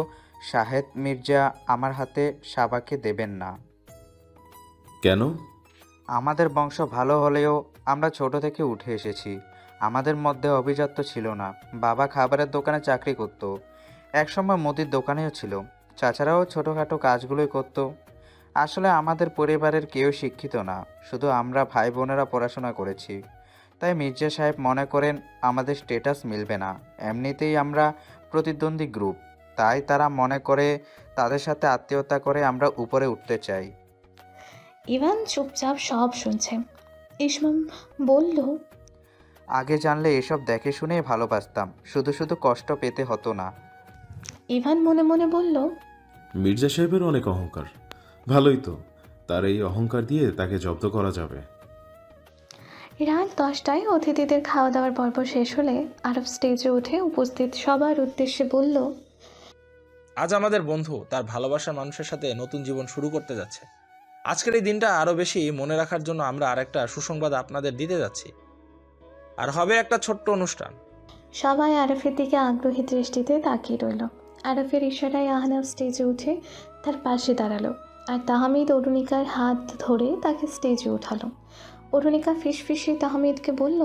শাহেদ মির্জা আমার হাতে সাবাকে দেবেন না। কেন? আমাদের বংশ ভালো হলেও আমরা ছোট থেকে উঠে এসেছি, আমাদের মধ্যে অভিজাত্য ছিল না। বাবা খাবারের দোকানে চাকরি করত, একসময় মুদির দোকানেও ছিল, চাচারাও ছোটোখাটো কাজগুলোই করত। আসলে আমাদের পরিবারের কেউ শিক্ষিত না, শুধু আমরা ভাই বোনেরা পড়াশোনা করেছি। তাই মির্জা সাহেব মনে করেন আমাদের স্ট্যাটাস মিলবে না, এমনিতেই আমরা প্রতিদ্বন্দ্বী গ্রুপ, তাই তারা মনে করে তাদের সাথে আত্মীয়তা করে আমরা উপরে উঠতে চাই। ইভান চুপচাপ সব শুনছে। ইসমাম বলল, আগে জানলে এসব দেখে শুনে ভালোবাসতাম, শুধু শুধু কষ্ট পেতে হতো না। ইভান মনে মনে বলল, মির্জা সাহেবের অনেক অহংকার, ভালোই তো, তার এই অহংকার দিয়ে তাকে জব্দ করা যাবে। রাত 10টায় অতিথিদের খাওয়া দাওয়ার পর্ব শেষ হলে আরব স্টেজে উঠে উপস্থিত সবার উদ্দেশ্যে বলল, আজ আমাদের বন্ধু তার ভালোবাসার মানুষের সাথে নতুন জীবন শুরু করতে যাচ্ছে। আজকের এই দিনটা আরও বেশি মনে রাখার জন্য আমরা আরেকটা সুসংবাদ আপনাদের দিতে যাচ্ছি, আর হবে একটা ছোট্ট অনুষ্ঠান। সবাই আরফের দিকে আগ্রহী দৃষ্টিতে তাকিয়ে রইল। আরফের ইশারায় আহনাফ স্টেজে উঠে তার পাশে দাঁড়ালো, আর তাহমিদ অরুণিকার হাত ধরে তাকে স্টেজে উঠালো। অরুণিকা ফিসফিসে তাহমিদকে বলল,